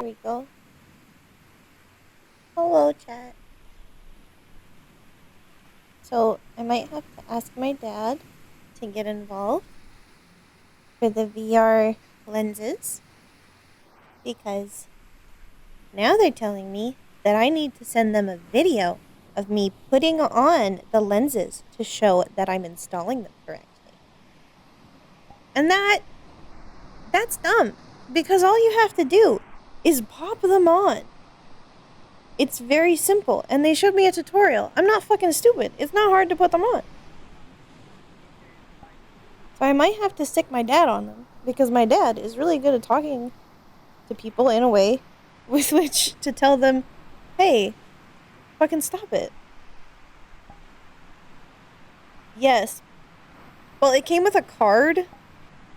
Here we go. Hello, chat. So, I might have to ask my dad to get involved for the VR lenses because now they're telling me that I need to send them a video of me putting on the lenses to show that I'm installing them correctly. And that's dumb because all you have to do is pop them on. It's very simple, and they showed me a tutorial. I'm not fucking stupid. It's not hard to put them on. So I might have to stick my dad on them because my dad is really good at talking to people in a way with which to tell them, hey, fucking stop it. Yes. Well, it came with a card,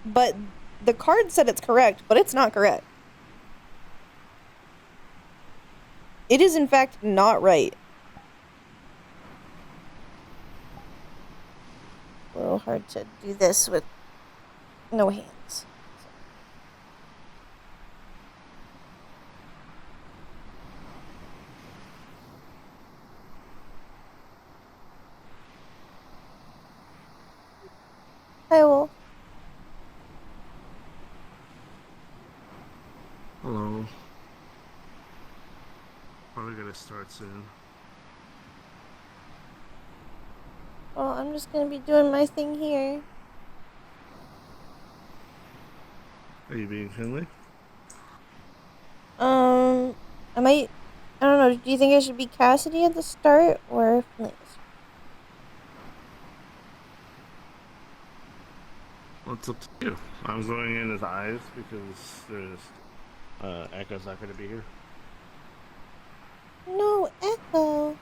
but the card said it's correct, but it's not correct. It is, in fact, not right. A little hard to do this with no hands. Hi, Wolf. Hello. Probably gonna start soon. Well, I'm just gonna be doing my thing here. Are you being Finley? I don't know, do you think I should be Cassidy at the start or Finley? Well, it's up to you. I'm going in as eyes because there's Echo's not gonna be here. No, Echo.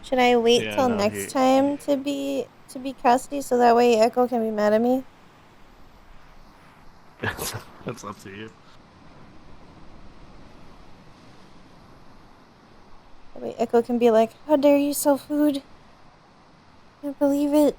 Should I wait Yeah, till no, next time to be Cassidy so that way Echo can be mad at me? That's up to you. That way Echo can be like, how dare you sell food? Can't believe it.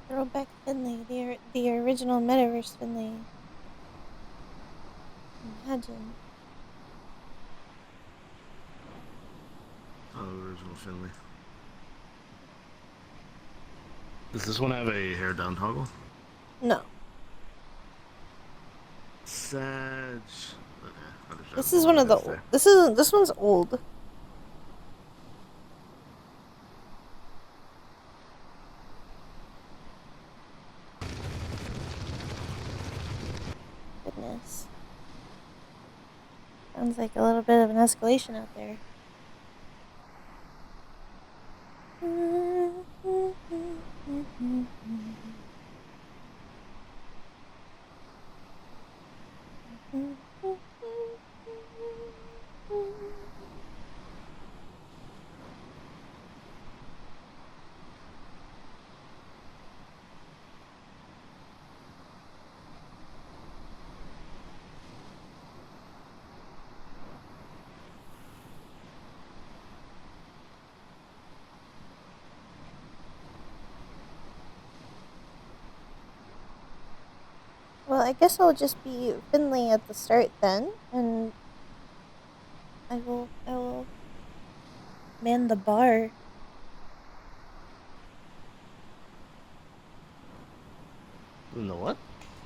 Throwback Finley, the original Metaverse Finley. Imagine. Oh, original Finley. Does this one have a hair down toggle? No. Sag. Okay, This is one of the old. This one's old. Goodness. Sounds like a little bit of an escalation out there. I guess I'll just be Finley at the start then, and I will man the bar. In the what?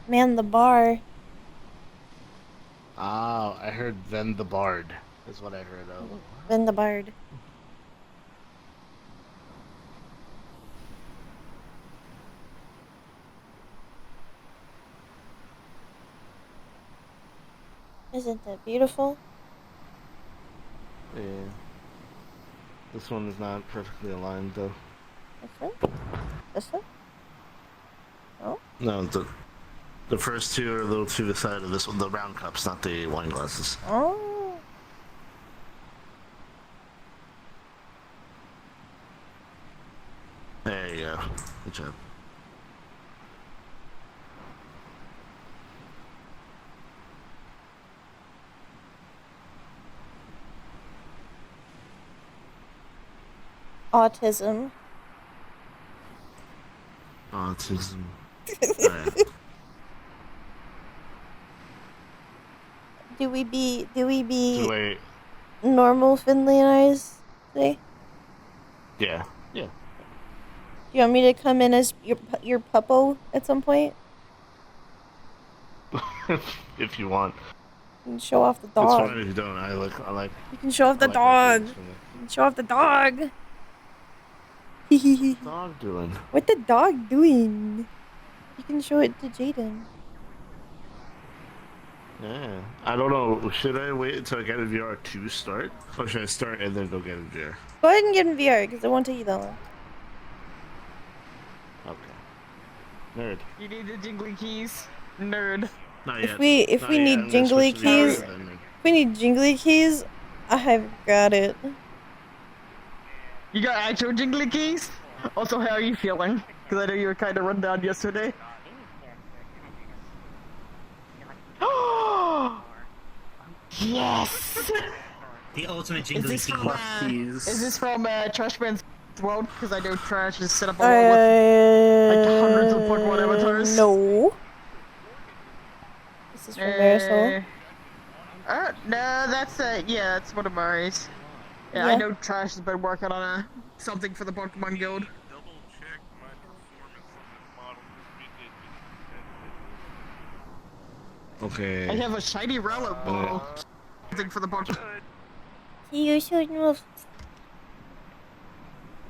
Man the bar. Ah, I heard then the bard. Is what I heard of. Then the bard. Isn't that beautiful? Yeah. This one is not perfectly aligned though. This one? This one? Oh? No, the first two are a little to the side of this one. The round cups, not the wine glasses. Oh. There you go. Good job. Autism. Autism. Alright. Do we be Wait. normal Finley and I's today? Yeah. Yeah. Do you want me to come in as your puppo at some point? If you want. And show off the It's dog. fine if you don't. I like. You can show off the I like dog. that feeling. You can show off the dog. What's the dog doing? What the dog doing? You can show it to Jaden. Yeah. I don't know. Should I wait until I get a VR to start? Or should I start and then go get a VR? Go ahead and get in VR because it won't take you that long. Okay. Nerd. You need the jingly keys, nerd. Not If yet. we Not need yet. I'm gonna jingly switch to VR keys, then. if we need jingly keys, I've got it. You got actual jingly keys? Also, how are you feeling? Because I know you were kind of run down yesterday. Yes! The ultimate Is jingly this key. from, is this from Trashman's World? Because I know Trash is set up along with like hundreds of Pokemon avatars. No. This is from Marisol. No, that's yeah, that's one of Mari's. Yeah, I Yeah. know Trash has been working on something for the Pokemon Guild. Double check my performance on this model. Okay. I have a shiny relic ball. Something for the Pokemon. You should move.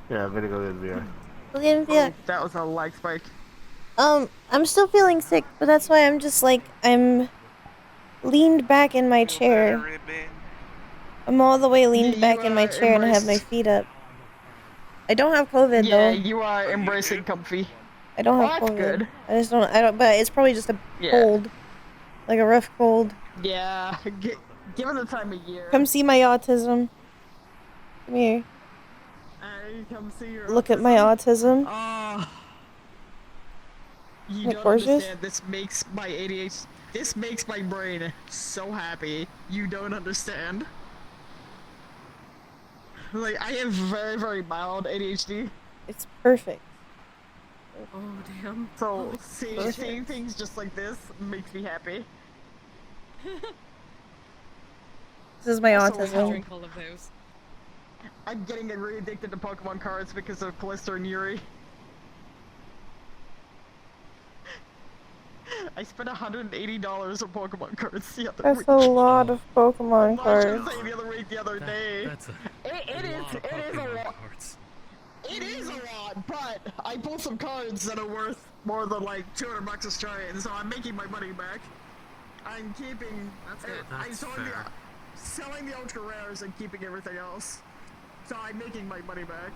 Yeah, I'm gonna go get VR. Go get in VR. That was a lag spike. I'm still feeling sick, but that's why I'm just like, I'm leaned back in my chair. I'm all the way leaned You back in my are chair and I have my embraced. feet up. I don't have COVID Yeah, though. you are embracing comfy. I don't Oh, have that's COVID. good. I don't, but it's probably just a Yeah. cold. Like a rough cold. Yeah, given the time of year. Come see my autism. Come here. Come see your Look at my autism. Oh. You Hey, don't gorgeous. understand. This makes my ADHD. This makes my brain so happy. You don't understand. Like, I have very, very mild ADHD. It's perfect. Oh, damn. So, seeing things just like this makes me happy. This is my Also, I autism. drink all of those. I'm getting really addicted to Pokemon cards because of Callisto and Yuri. I spent $180 on Pokemon cards the other That's week. a lot of Pokemon I cards. was saying the other week, the other day. That's a It is lot of a Pokemon lot. cards. It is a lot, but I pulled some cards that are worth more than like $200 a straight, and so I'm making my money back. I'm keeping. I'm That's selling fair. selling the ultra rares and keeping everything else. So I'm making my money back.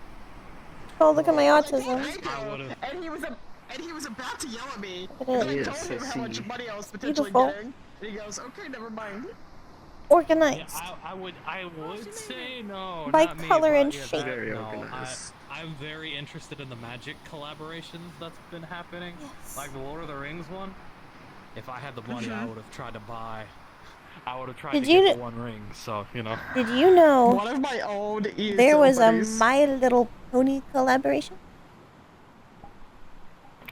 Oh, look at my I told autism. Rico, would've- and he was about to yell at me. Look And at I it. told him how much money I was potentially Beautiful. getting. And he goes, "Okay, never mind." Organized. I would say no. By not me, color but and yeah, shape. that- Very no, organized. I'm very interested in the Magic collaborations that's been happening. Yes. Like the Lord of the Rings one. If I had the money, I would have tried to buy. I would have tried Did to you get kn- the One Ring. So you know. Did you know One of my old is there was a buddies. My Little Pony collaboration?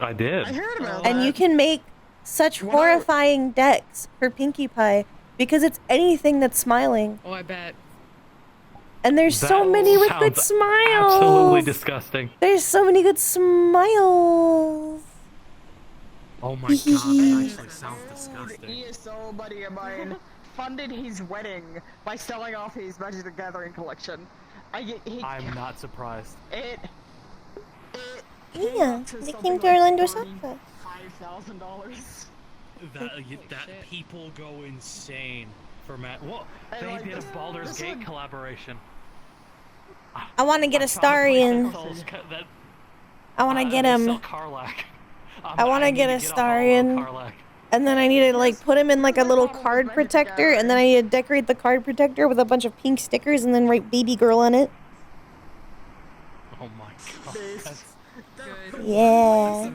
I did. I heard about And that. you can make such What I- horrifying decks for Pinkie Pie because it's anything that's smiling. Oh, I bet. And there's so That many with good sounds smiles. absolutely disgusting. There's so many good smiles. Oh my god, that actually sounds Dude, disgusting. ESO buddy of mine funded his wedding by selling off his Magic the Gathering collection. I'm not surprised. It Yeah, they came to Orlando Soccer. $5,000. That people go insane for Matt. Well, And they like, did a Baldur's this Gate one- collaboration. I want to get a Starion. I want to get him. I want to get a Starion. And then I need to like put him in like a little card protector, and then I need to decorate the card protector with a bunch of pink stickers, and then write "baby girl" on it. Oh my god. That's Yeah.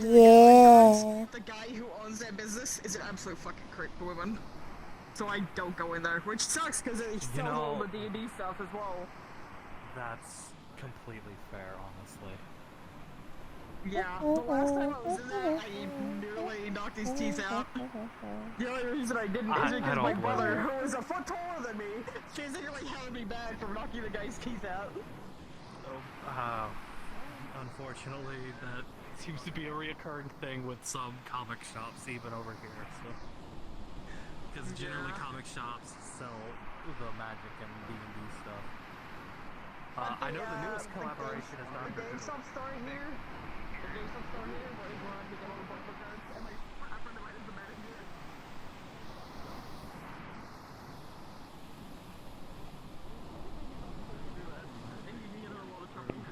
Yeah. The guy who owns that business is an absolute fucking creep to women. So I don't go in there, which sucks because he sells all the D&D stuff as well. That's completely fair, honestly. Yeah, the last time I was in there, I nearly knocked his teeth out. The only reason I didn't is because my brother, who was a foot taller than me, basically held me back from knocking the guy's teeth out. Unfortunately, that seems to be a reoccurring thing with some comic shops, even over here. So, because generally comic shops sell the Magic and D&D stuff. I know the newest collaboration is not the GameStop store here. The GameStop store here, where he's going to get all the book cards, and my friend of mine is the manager.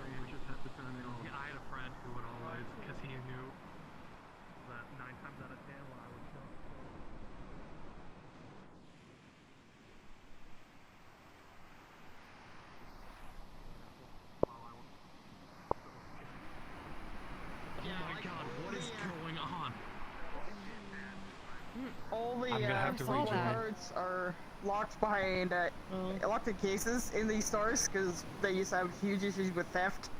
Yeah, I had a friend who would always, because he knew that 9 times out of 10 when I would show. Oh my god, what is going on? All the I'm gonna have to football rejoin. cards are locked behind locked in cases in these stores because they used to have huge issues with theft.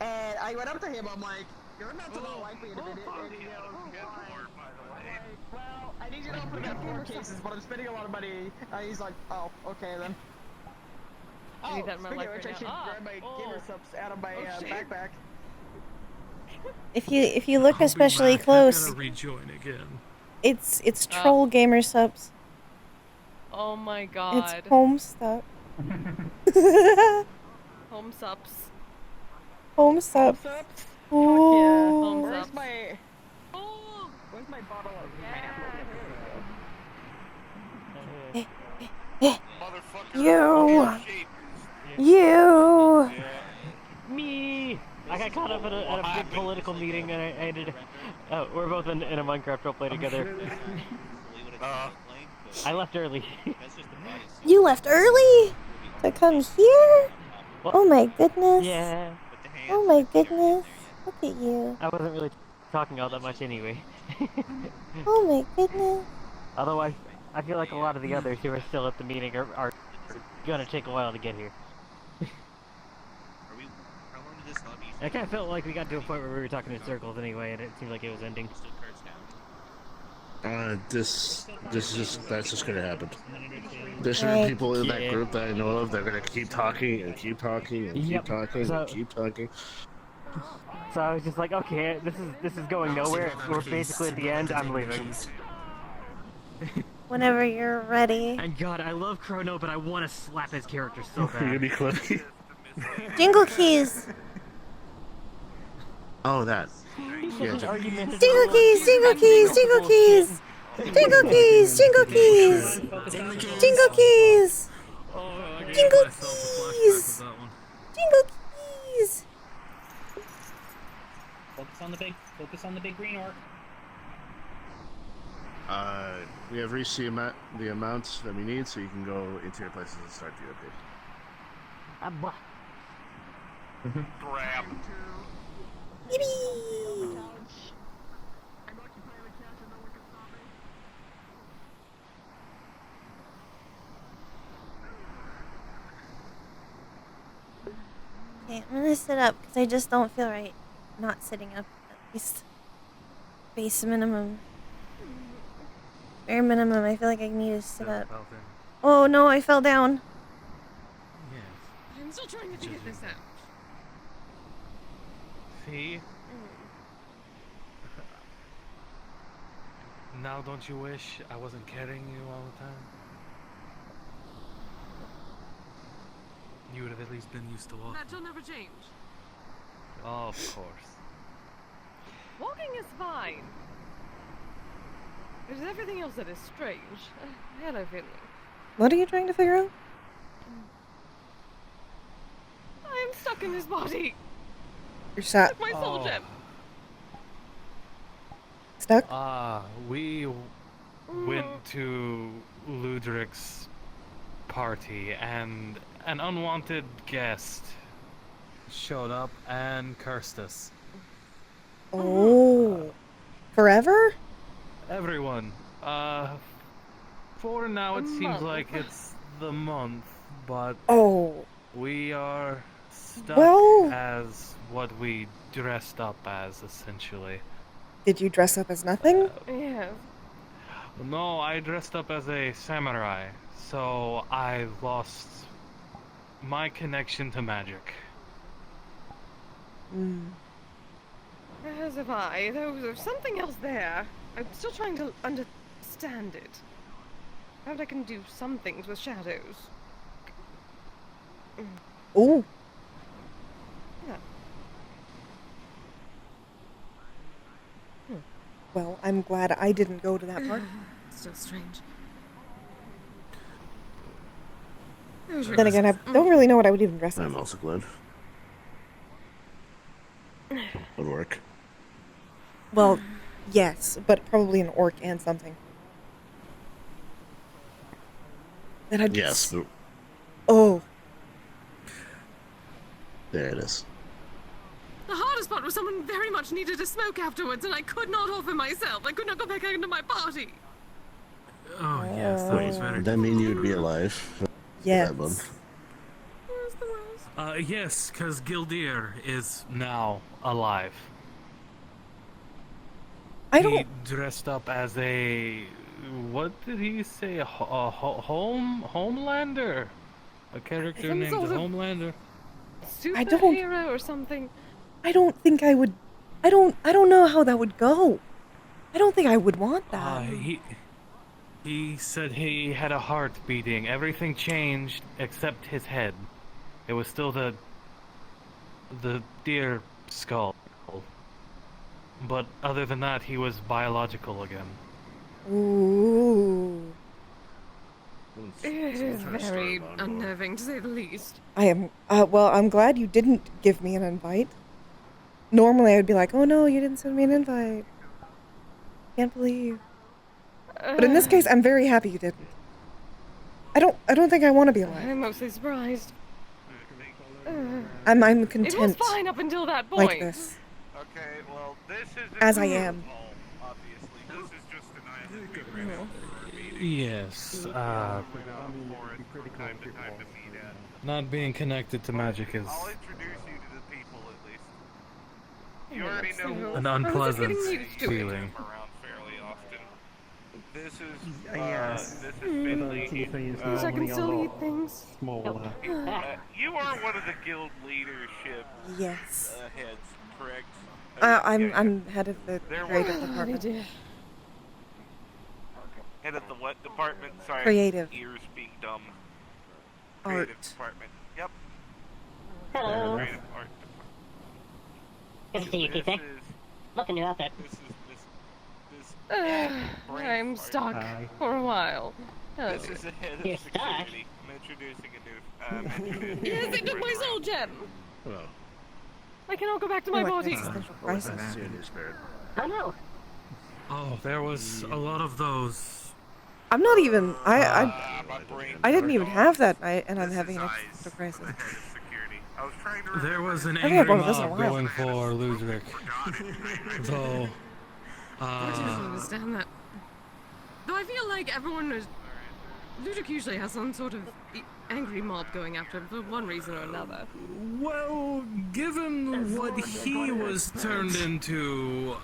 And I went up to him, I'm like, you're not to not like me in a minute. And he goes, why? I'm like, well, I need you to open about 4 cases, but I'm spending a lot of money. And he's like, oh, okay then. I need that in my speaking life of which, right I should now. grab my gamer subs out of my backpack. If you look especially close, I'm gonna rejoin again. it's troll gamer subs. Oh my god. It's home stuff. Home subs. Home subs. Yeah, Ooh. home Where's subs. my Oh, where's my bottle of Motherfucker. You. Shit. You. Me! I got caught up at a big political meeting and I ended. We're both in a Minecraft roleplay together. I left early. You left early to come here? What? Oh my goodness. Yeah. Oh my goodness. Look at you. I wasn't really talking all that much anyway. Oh my goodness. Although I feel like a lot of the others who are still at the meeting are gonna take a while to get here. I kind of felt like we got to a point where we were talking in circles anyway, and it seemed like it was ending. That's just gonna happen. There's certain people in that Yeah. group that I know of. They're gonna keep talking and keep talking and keep Yep. talking So- and keep talking. So I was just like, okay, this is going nowhere. We're basically at the end. I'm leaving. Whenever you're ready. And God, I love Chrono, but I want to slap his character so You're gonna bad. be clippy. Jingle keys. Oh, that. Yeah, Jingle keys, jingle keys, jingle keys. Jingle keys, jingle keys. Jingle keys. Jingle keys. Jingle keys. Focus on the big green orc. We have reached the amounts that we need, so you can go into your places and start the update. Grab. Yippee. Okay, I'm gonna sit up because I just don't feel right not sitting up at least. Base minimum. Bare minimum. I feel like I need to sit up. Oh no, I fell down. Yes. I'm still trying to figure this out. See? Now don't you wish I wasn't carrying you all the time? You would have at least been used to walking. That'll never change. Of course. Walking is fine. It is everything else that is strange. Hello, Finley. What are you trying to figure out? I am stuck in this body. You're stuck. My soul gem. Stuck? We went to Ludric's party and an unwanted guest showed up and cursed us. Oh. Forever? Everyone. For now it seems like it's the month, but Oh. we are stuck as what we dressed up as, essentially. Did you dress up as nothing? Yeah. No, I dressed up as a samurai, so I lost my connection to magic. As have I. There's something else there. I'm still trying to understand it. Perhaps I can do some things with shadows. Ooh. Yeah. Well, I'm glad I didn't go to that part. Still strange. Then again, I don't really know what I would even dress as. I'm also glad. Would work. Well, yes, but probably an orc and something. Then I'd Yes. But Oh. there it is. The hardest part was someone very much needed a smoke afterwards, and I could not offer myself. I could not go back into my party. Oh, yes, that was very... Would that mean you'd be alive? Yes. That month? Where's the rose? Yes, because Gildir is now alive. I don't... He dressed up as a... What did he say? A Homelander? A character Some named sort of Homelander? Superhero or something. I don't think I would... I don't know how that would go. I don't think I would want that. He said he had a heart beating. Everything changed except his head. It was still the deer skull. But other than that, he was biological again. Ooh. It is very unnerving, to say the least. I am... well, I'm glad you didn't give me an invite. Normally, I would be like, oh no, you didn't send me an invite. Can't believe. But in this case, I'm very happy you didn't. I don't think I want to be alive. I'm mostly surprised. I'm content. It was fine up until that point. Like this. Okay, well, this is As I am. Obviously, this is just an island we ran over for a meeting. Yes, Went out for it from time to meet at. not being connected to magic is I'll introduce you to the people at least. You already know an unpleasant them feeling. around fairly often. This is Yes. this is Finley. Wish I can still eat things. You are one of the guild leadership Yes. heads, correct? I'm head of the There creative was- department. Head of the what department? Sorry. Creative. Ears being dumb. Art. Creative department. Yep. Hello. Creative art Good to see you, department. Keith. This is Look a new outfit. I'm stuck for a while. Hello. This is the head You're of stuck? security. I'm introducing a new. Yes, they took my soul gem. Well, I cannot go back to my body. Existential crisis. Oh no. Oh, there was a lot of those. I'm not even... I didn't even have that night, and I'm This having is an Ice, existential the crisis. head of security. I was trying to There was an haven't angry had one of those in a mob while. going for Ludwig. Though, I didn't understand that. Though I feel like everyone is... Ludic usually has some sort of angry mob going after him for one reason or another. well, given what he was turned into,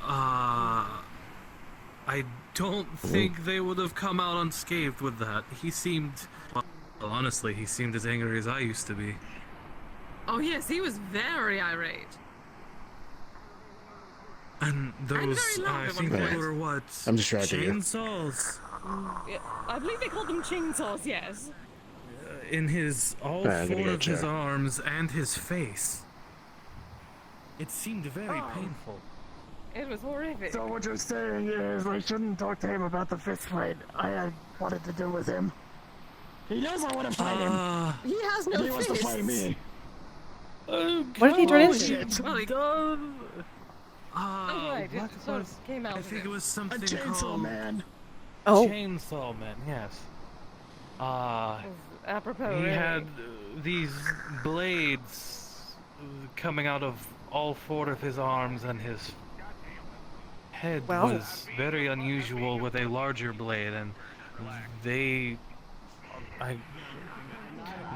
I don't think they would have come out unscathed with that. He seemed, well, honestly, he seemed as angry as I used to be. Oh yes, he was very irate. And those, very loud I at think one they point. were what? I'm distracting you. Chainsaws. Yeah, I believe they called them chainsaws, yes. In his, all Alright, I'm gonna four get of a his chair. arms and his face. It seemed very painful. It was horrific. So what you're saying is I shouldn't talk to him about the fist fight I had wanted to do with him. He knows I want to fight him. He has no He wants to fists. fight me. What did he turn into? Well, he Oh, right, it what sort was? of came out I of think him. it was A something chainsaw called man. Oh, Chainsaw Man. Yes. Apropos, He really. had these blades coming out of all four of his arms, and his head Well. was very unusual with a larger blade, and they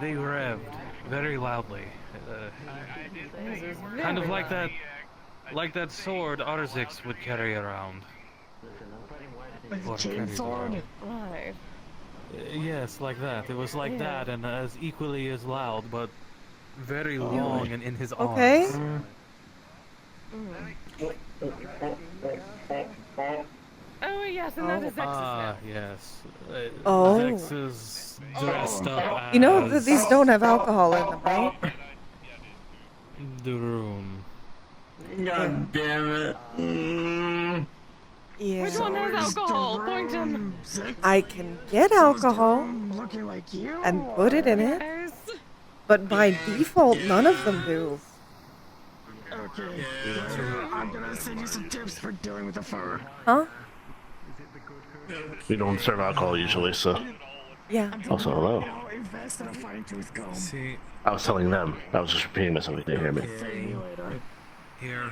revved very loudly, kind of like that sword Arzix would carry around. Like a Or carries chainsaw. around. Right. Yes, like that. It was like Yeah. that, and as equally as loud, but very long and in his okay. arms. Oh yes, and that is X's Ah, now. yes. Oh. Zex is dressed up as You know that these don't have alcohol in them, right? the room. God damn it. Yeah. Which one has alcohol? Point him. I can get alcohol Looking like you. and put it in it, Yes. but by default, none of them do. Okay. I'm gonna send you some tips for dealing with the fur. Huh? We don't serve alcohol usually, so. Yeah. Also, hello. Invest in a fine tooth comb. See, I was telling them. I was just repeating myself. They didn't hear me. See you later. here.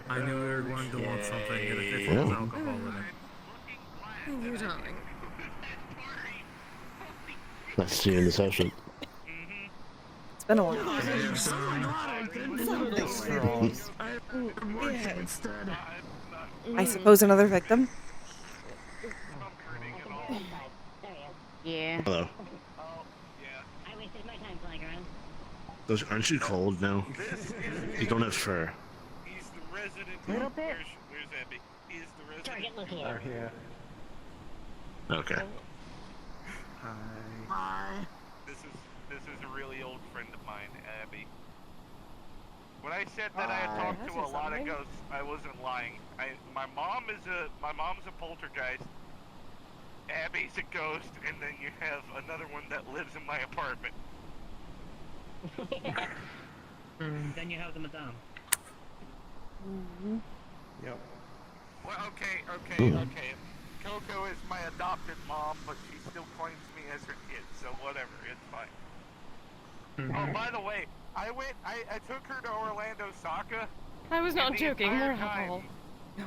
I knew we were going to want something, and if it has alcohol in it. Oh, you darling. Nice to see you in the session. It's been a while. Instead. I suppose another victim. Yeah. Hello. I wasted my time flying around. Those aren't you cold now? You don't have fur. He's the resident. Little bit. Where's Abby? He's the resident. Target located. Okay. Hi. This is a really old friend of mine, Abby. When I said that I had talked to a lot of ghosts, I wasn't lying. My mom's a poltergeist. Abby's a ghost, and then you have another one that lives in my apartment. Then you have the madame. Well, okay. Coco is my adopted mom, but she still claims me as her kid, so whatever, it's fine. Oh, by the way, I took her to Orlando Saka. I was not and the joking. entire More alcohol.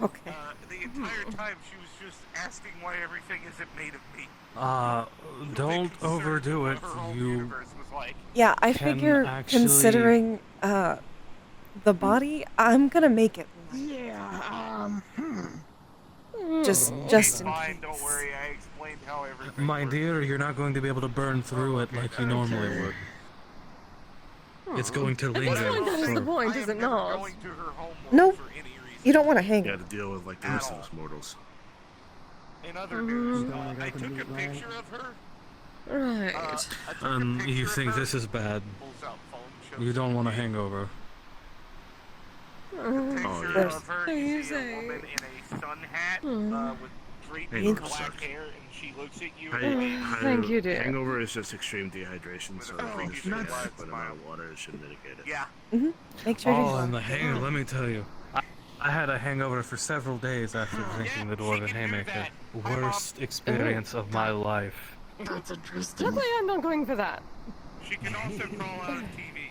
Okay. The entire time she was just asking why everything isn't made of meat. Don't overdo it. Her whole You universe was like, Yeah, I Can figure actually- considering the body, I'm gonna make it Yeah, just it's in fine, case. don't worry, I explained how everything My works. dear, you're not going to be able to burn through it like you normally would. It's going to At this linger. point, that is the for- point, I is am it never not? going to her home Nope. for any reason. You don't want to hang You it. got to deal with like the rest of us mortals. In other news, I took a picture of her. Right. I took a You picture think of her, this is bad. pulls out phone, shows You don't want a me. hangover. Picture There's- of her, So you you see a say- woman in a sun hat with draping Hey, black suck. hair, and she looks at you. Thank you, dear. Hangover is just extreme dehydration, so if we just drink nuts. adequate amount of water, it should mitigate it. Yeah. Make sure Oh, you and the hangover, let me tell you. I had a hangover for several days after drinking the she Dwarven can do Haymaker. that. My mom- Worst experience of my life. that's interesting. Luckily, I'm not going for that. She can also crawl out of TVs.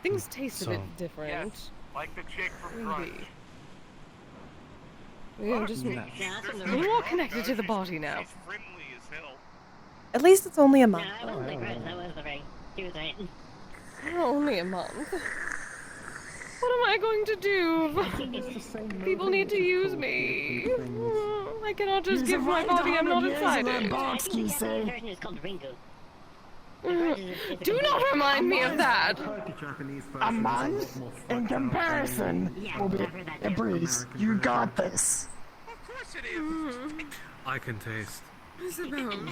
Things taste a So- bit different. Yes, like the chick from Grunge. Maybe. Yeah, just There's we're nothing more wrong connected with to her. the body now. She's friendly as hell. At least it's only a month. I wasn't the Chris, I was the right. She was right. Only a month. What am I I going to do? People need to use me. I cannot just give my body. I'm not excited. Do not remind me of that. A month? In comparison, will be a breeze. You got this. Of course it is. I can taste. I suppose.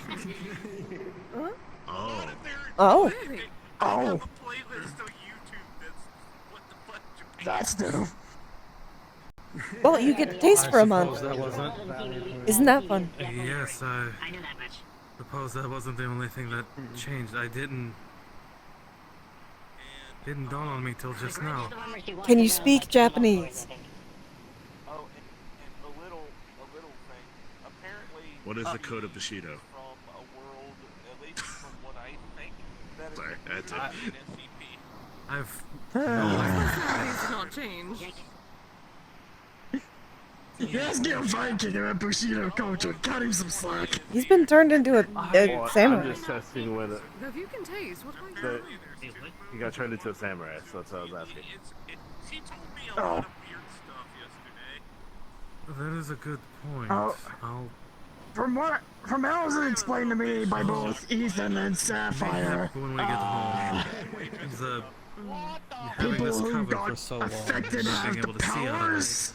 Huh? Oh. Oh. Really? I Oh, have a playlist on YouTube that's what the fuck Japan. that's new. Well, you get to taste for a month. That wasn't. Isn't that fun? Yes, I suppose that wasn't the only thing that changed. I didn't dawn on me till just now. Can you speak Japanese? Oh, and a little thing. Apparently, What is the code of Bushido? from a world, at least from what I think, that is Sorry, I had to. not an SCP. I've Things did not change. Let's get Viking and Bushido culture. Cut him some slack. He's been turned into a Well, I'm samurai. just testing whether If you can taste, what are you the, he got turned into a samurai, so that's what I was asking. She told me a lot of weird stuff yesterday. That is a good point. Oh. I'll From how it was explained to me by both Ethan and Sapphire, when we get home. The having people this who covered got for so long, affected not have being able the to see out of powers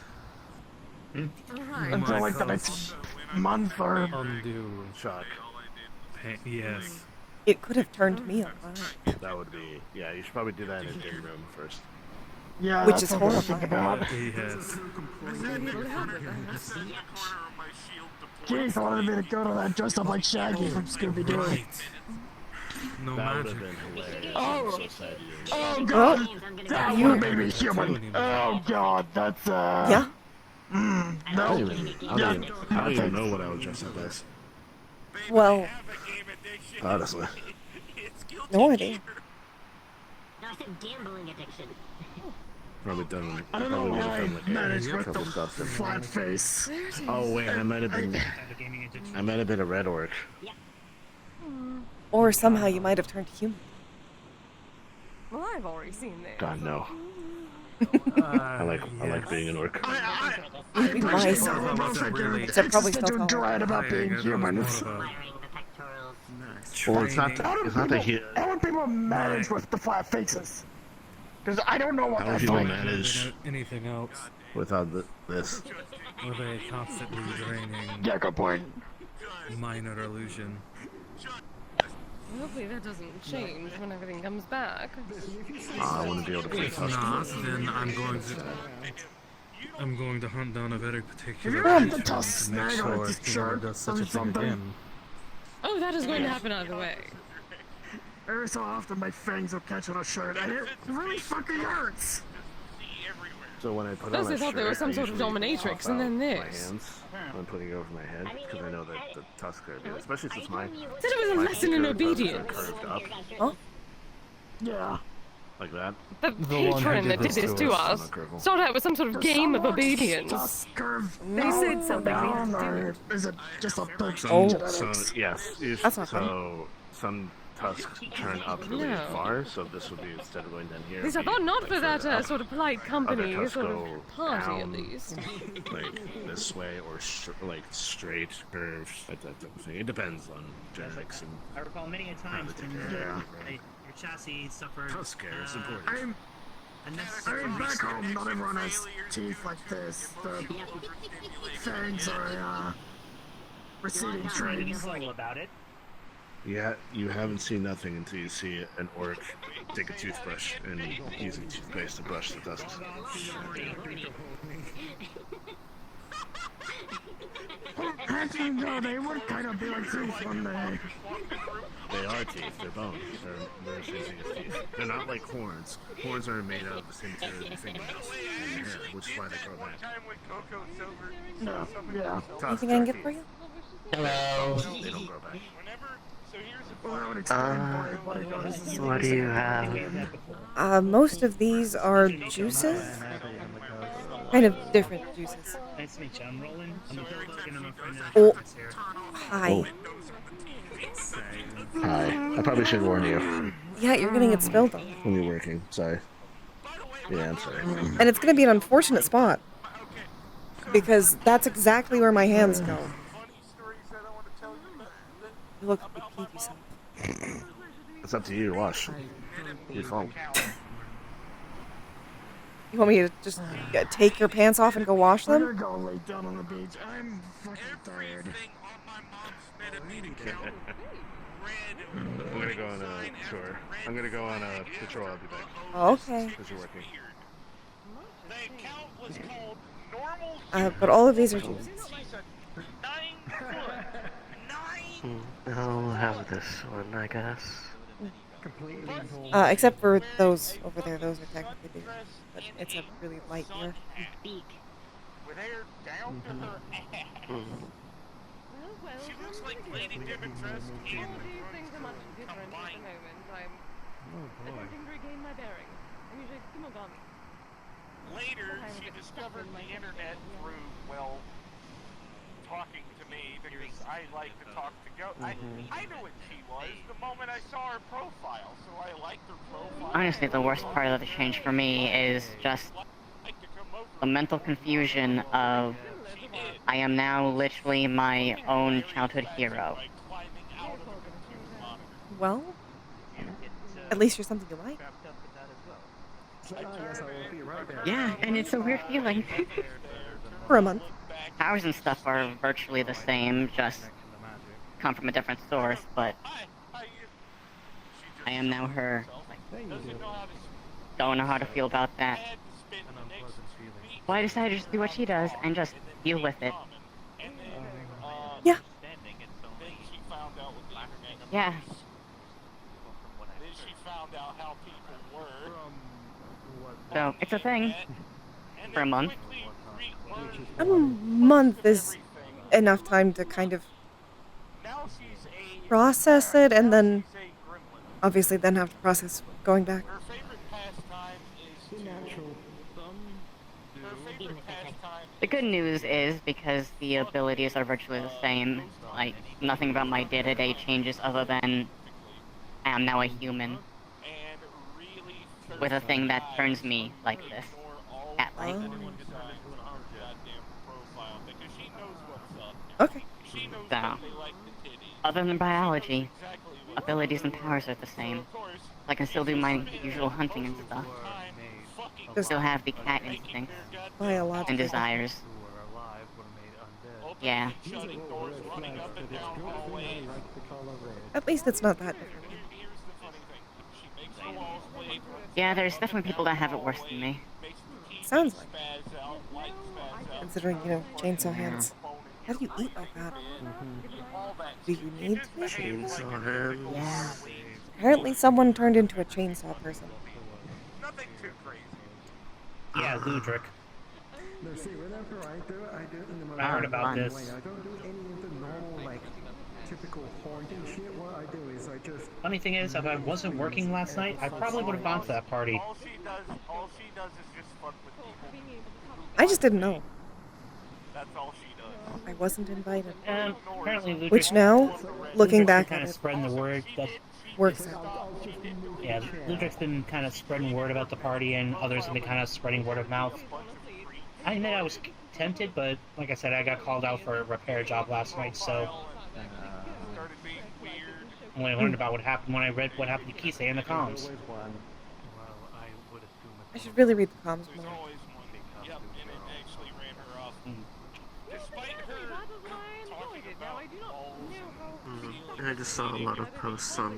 Alright. until like the next month or it. Undo Shock. Yes. It could have turned me on. That would be. Yeah, you should probably do that in a dim room first. yeah, Which that's is something to horrible. think about. Yes. Keith wanted me to go to that dressed up like Shaggy from Scooby Doo. Right. No That would magic. have been hilarious. Oh. I'm so sad you Oh god, that You- would have made me human. Oh god, that's Yeah? no. I don't even know what I would dress up as. Well, Honestly. no idea. Gambling addiction. Probably done. I don't know Probably would why have I done like managed a with couple the stuff. flat face. Oh wait, I might have been. I might have been a red orc. Or somehow you might have turned human. Well, I've already seen this. God no. I like being an orc. You'd be nice. Except probably still taller. dread about being humans. Well, it's not the he. How would people manage with the flat faces? Because I don't know what How would that's people like. manage Anything else? without this? With a constantly draining Yeah, good point. minor illusion. Hopefully that doesn't change when everything comes back. I wouldn't be able to play If Tusk. not, then I'm going to hunt down a very particular you have the creature tusk to make snag on sure its he never shirt does such or a thing something. again. Oh, that is going to happen either way. Every so often my fangs will catch on a shirt and it really fucking hurts. So when I put Those on I a thought they were shirt, some I sort of usually dominatrix, pop and then out my this. hands when putting it over my head because I know that the tusk are good, especially since my Said it was a lesson in curved tusks are obedience. curved up Huh? Yeah. like that. The one who patron did that did this this to to us. us Not started out with some sort of game of obedience. Tusk curve They said something we down, had to or is it just a big Oh. genetics? Yes, That's not so some tusks turn up really No. far, so this would be instead of going down here. At least I it'd be, thought not like, for that further up. sort of polite company, tusks sort go of party at down, least. like this way or like straight curves, that type of thing. It depends on genetics and I recall many a times when Yeah. your chassis suffered tusk care is important. I'm unnecessary back home, not everyone has teeth like this. The fangs are receding trains. careful about it. Yeah, you haven't seen nothing until you see an orc take a toothbrush and using toothpaste to brush the tusks. Actually, no, they would kind of be like teeth one day. They are teeth, they're bones. They're the same thing as teeth. They're not like horns. Horns are made out of the same material as your fingernails and your hair, which is why they grow back. Time when Coco Silver No, yeah. Tusks Anything I can are get teeth. for you? Hello. They don't grow back. Whenever, so here's the Well, that would explain why it goes. What do you have? Most of these are juices. Kind of different juices. Nice to meet you. I'm Roland. I'm a bulldog and I'm a friend of Oh. Sarah. Hi. Hi. I probably should warn you Yeah, you're gonna get spilled on. when you're working. Sorry. Yeah, that's right. And it's gonna be an unfortunate spot. Because that's exactly where my hands go. You look like you peed yourself. It's up to you to wash. Your phone. You want me to just take your pants off and go wash them? I'm gonna go lay down on the beach. I'm fucking tired. I'm gonna go on a tour. I'm gonna go on a patrol. I'll be back. Oh, okay. Because you're working. But all of these are juices. I'll have this one, I guess. Except for those over there. Those are technically bigger. But it's a really light beer. With hair down to her ass. She looks like Lady Dimitrescu and All of these things are much different at the moment. I'm attempting to regain my bearings. I'm usually Kimogami. Later, she discovered the internet through, well, talking to me because I like to talk to I knew what she was the moment I saw her profile, so I liked her profile. Honestly, the worst part of the change for me is just the mental confusion of I am now literally my own childhood hero. Well, at least you're something you like. Yeah, and it's a weird feeling. For a month. Powers and stuff are virtually the same, just come from a different source, but I am now her. Don't know how to feel about that. Well, I decided to just do what she does and just deal with it. Yeah. Yeah. So, it's a thing. For a month. A month is enough time to kind of process it, and then obviously then have to process going back. The good news is, because the abilities are virtually the same, like, nothing about my day-to-day changes other than I am now a human. With a thing that turns me like this. Cat-like. Okay. So, other than biology, abilities and powers are the same. I can still do my usual hunting and stuff. Still have the cat instincts. Biological. And desires. Yeah. At least it's not that different. Yeah, there's definitely people that have it worse than me. Sounds like it. Considering, you know, chainsaw hands. How do you eat like that? Do you need to? Chainsaw hands? Yeah. Apparently someone turned into a chainsaw person. Nothing too crazy. Yeah, Ludric. No, see, whenever I do it in the I heard about this. I don't do any of the normal, like, typical haunting shit. What I do is I just... Funny thing is, if I wasn't working last night, I probably would have gone to that party. All she does is just fuck with people. I just didn't know. That's all she does. I wasn't invited. Apparently Ludric, Which now, looking back kind at of it, spreading the word that works out. yeah, Ludric's been kind of spreading word about the party, and others have been kind of spreading word of mouth. I admit I was tempted, but like I said, I got called out for a repair job last night, so when I learned about what happened, when I read what happened to Kisei in the comms. I should really read the comms more. I just saw a lot of posts on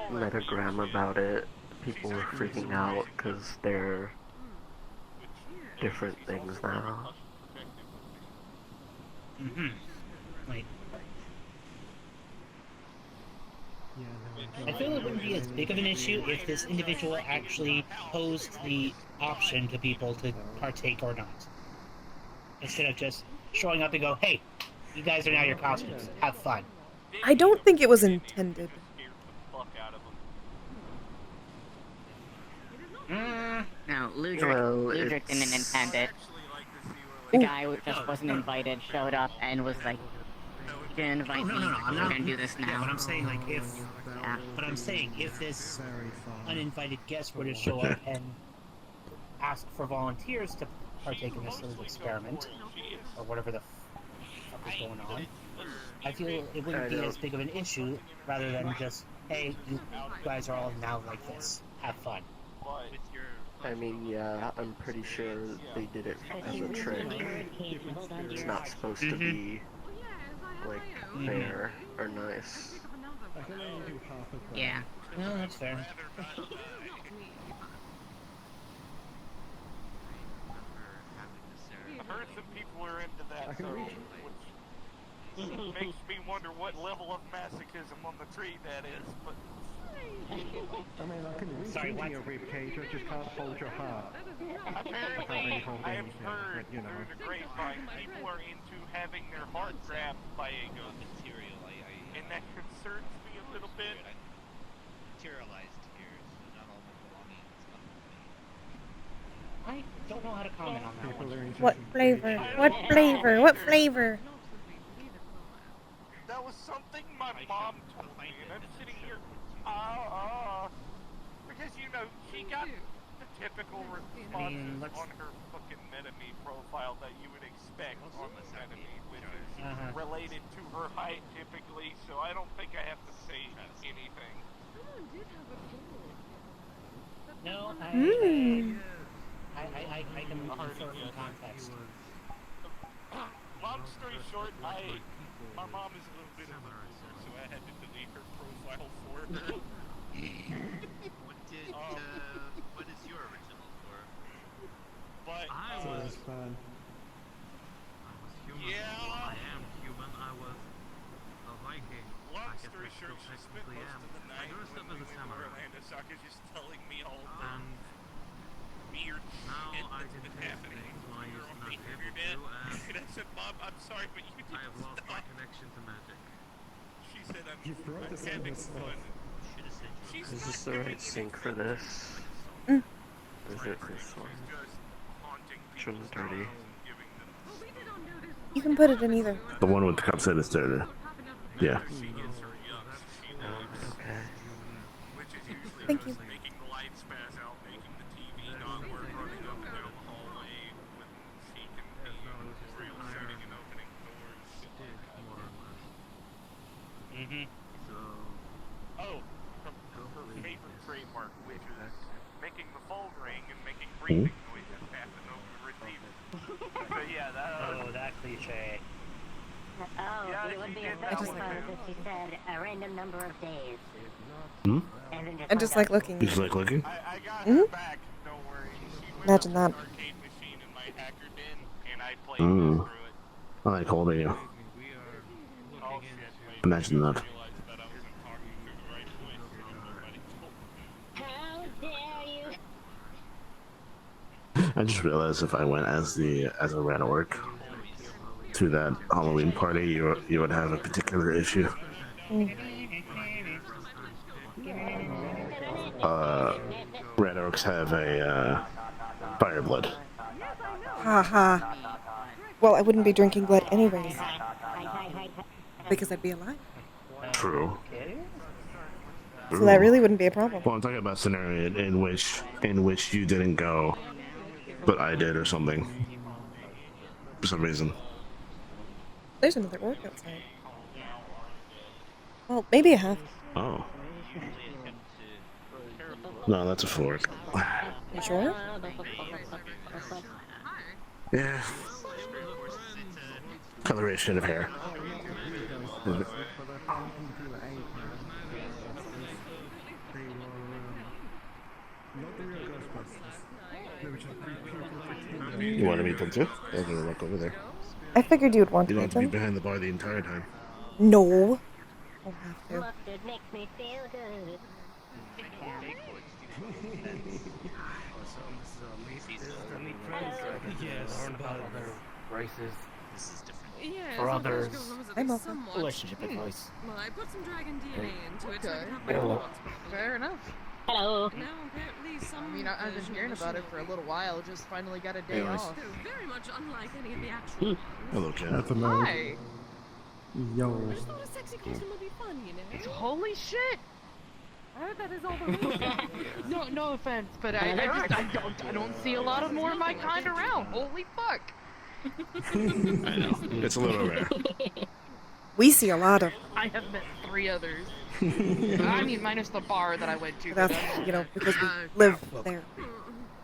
Metagram about it. People were freaking out because they're different things now. Like, I feel it wouldn't be as big of an issue if this individual actually posed the option to people to partake or not. Instead of just showing up and go, hey, you guys are now your costumes, have fun. I don't think it was intended. No, Ludric didn't intend it. The guy who just wasn't invited showed up and was like, you didn't invite me, I'm we're not gonna do this now. Yeah, but I'm saying, like, if... Yeah. But I'm saying, if this uninvited guest were to show up and ask for volunteers to partake in this little experiment, or whatever the fuck is going on, I feel it wouldn't be as big of an issue rather than just, hey, you guys are all now like this. Have fun. I mean, yeah, I'm pretty sure they did it as a trick. It's not supposed to be, like, fair or nice. Yeah. No, that's fair. I've heard some people are into that, so, which makes me wonder what level of masochism on the tree that is, but... I mean, I can reach into your ribcage, I just can't hold your heart. Apparently, I have heard through the grapevine, people are into having their heart grabbed by a ghost material, and that concerns me a little bit. Materialized here, so not all my belongings come with me. I don't know how to comment on that one. What flavor? What flavor? What flavor? That was something my mom told me, and I'm sitting here, because, you know, she got the typical responses on her fucking Metame profile that you would expect on the Metame, which is related to her height typically, so I don't think I have to say anything. No, I can infer from context. Long story short, my mom is a little bit of a loser, so I had to delete her profile for her. What is your original for? But, So it's fun. yeah. I am human. I was a Viking. Long I guess story I short, still she spent technically most am. of the night I dressed up when as we a went to samurai. Orlando Soccer just telling me all the And weird now shit I that's can been taste happening things when I we used were to away not from be your able dad. to, and And I said, Mom, I'm sorry, but you I have lost my stop. connection to magic. She said, I'm brought this having into stuff. fun. She's Is not this the doing right sync for anything. this? Is it this one? She's just haunting Trim people's dirty. houses and giving them You can put it in either. The one with the cup set is dirty. Yeah. she gets her yucks. She knows. Okay. Which is usually Thank just you. making the lights spaz out, making the TV not work, running up and down the hallway when she can be real shutting and opening doors. Oh, her favorite trademark, which is making the phone ring and making breathing noises passing over the receiver. So yeah, that cliche. Oh, Yeah, it would she be did a that better one, fun too. if she said a random number of days. Hmm? And then I just like looking. You just like looking? I got her back, don't worry. She went Imagine up that. to the arcade machine in my hacker den, and I played Mm. through it. I like holding you. Oh shit, wait. Imagine that. I realized that I wasn't talking through the right voice here, and nobody told me. How dare you? I just realized if I went as a rat orc to that Halloween party, you would have a particular issue. Rat orcs have a fire blood. Haha. Well, I wouldn't be drinking blood anyways. Because I'd be alive. True. So that really wouldn't be a problem. Well, I'm talking about a scenario in which you didn't go, but I did or something. For some reason. There's another orc outside. Well, maybe I have. Oh. No, that's a fork. You sure? Yeah. Coloration of hair. You want to meet them too? I'm gonna walk over there. I figured you would want You to don't meet have to be them. behind the bar the entire time. No. I'll have to. Mustard makes me feel good. Yes, about other races. Yeah, For so others. first goes I'm open. somewhat. Relationship advice. Well, I put some dragon DNA into it to Okay. have my Hello. thoughts properly. Fair enough. Hello. Now apparently some I mean, I've been version hearing of the about it show- for a little while. Just finally got a day Anyways. off. Very much unlike any of the actual ones. Hello, Cat. Hi. Yo. I just thought a sexy costume would be fun, you know? Holy shit! I heard that is all the rage. No offense, but I don't see a lot of more of my kind around. Holy fuck! I know. It's a little rare. We see a lot of. I have met 3 others. I mean, minus the bar that I went to. That's, because we live there.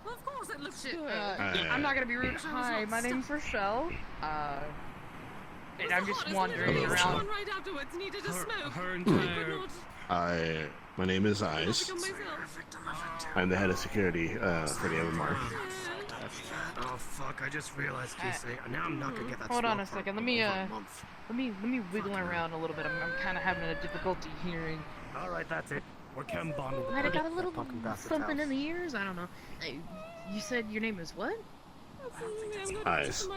Well, of course it looks good. I'm not gonna be rude. Hi, my name's Rochelle. And I'm just wandering around. Right afterwards needed a smoke. Her entire... My name is Eyes. I'm the head of security for the MMR. Oh fuck! I just realized, Casey. Now I'm not gonna get that. Hold on a smoke second. for Let me a month. let me wiggle around a little bit. I'm kind of having a difficulty hearing. All right, that's it. We're chem bonding. Might have got a little something in the ears. I don't know. You said your name is what? Eyes.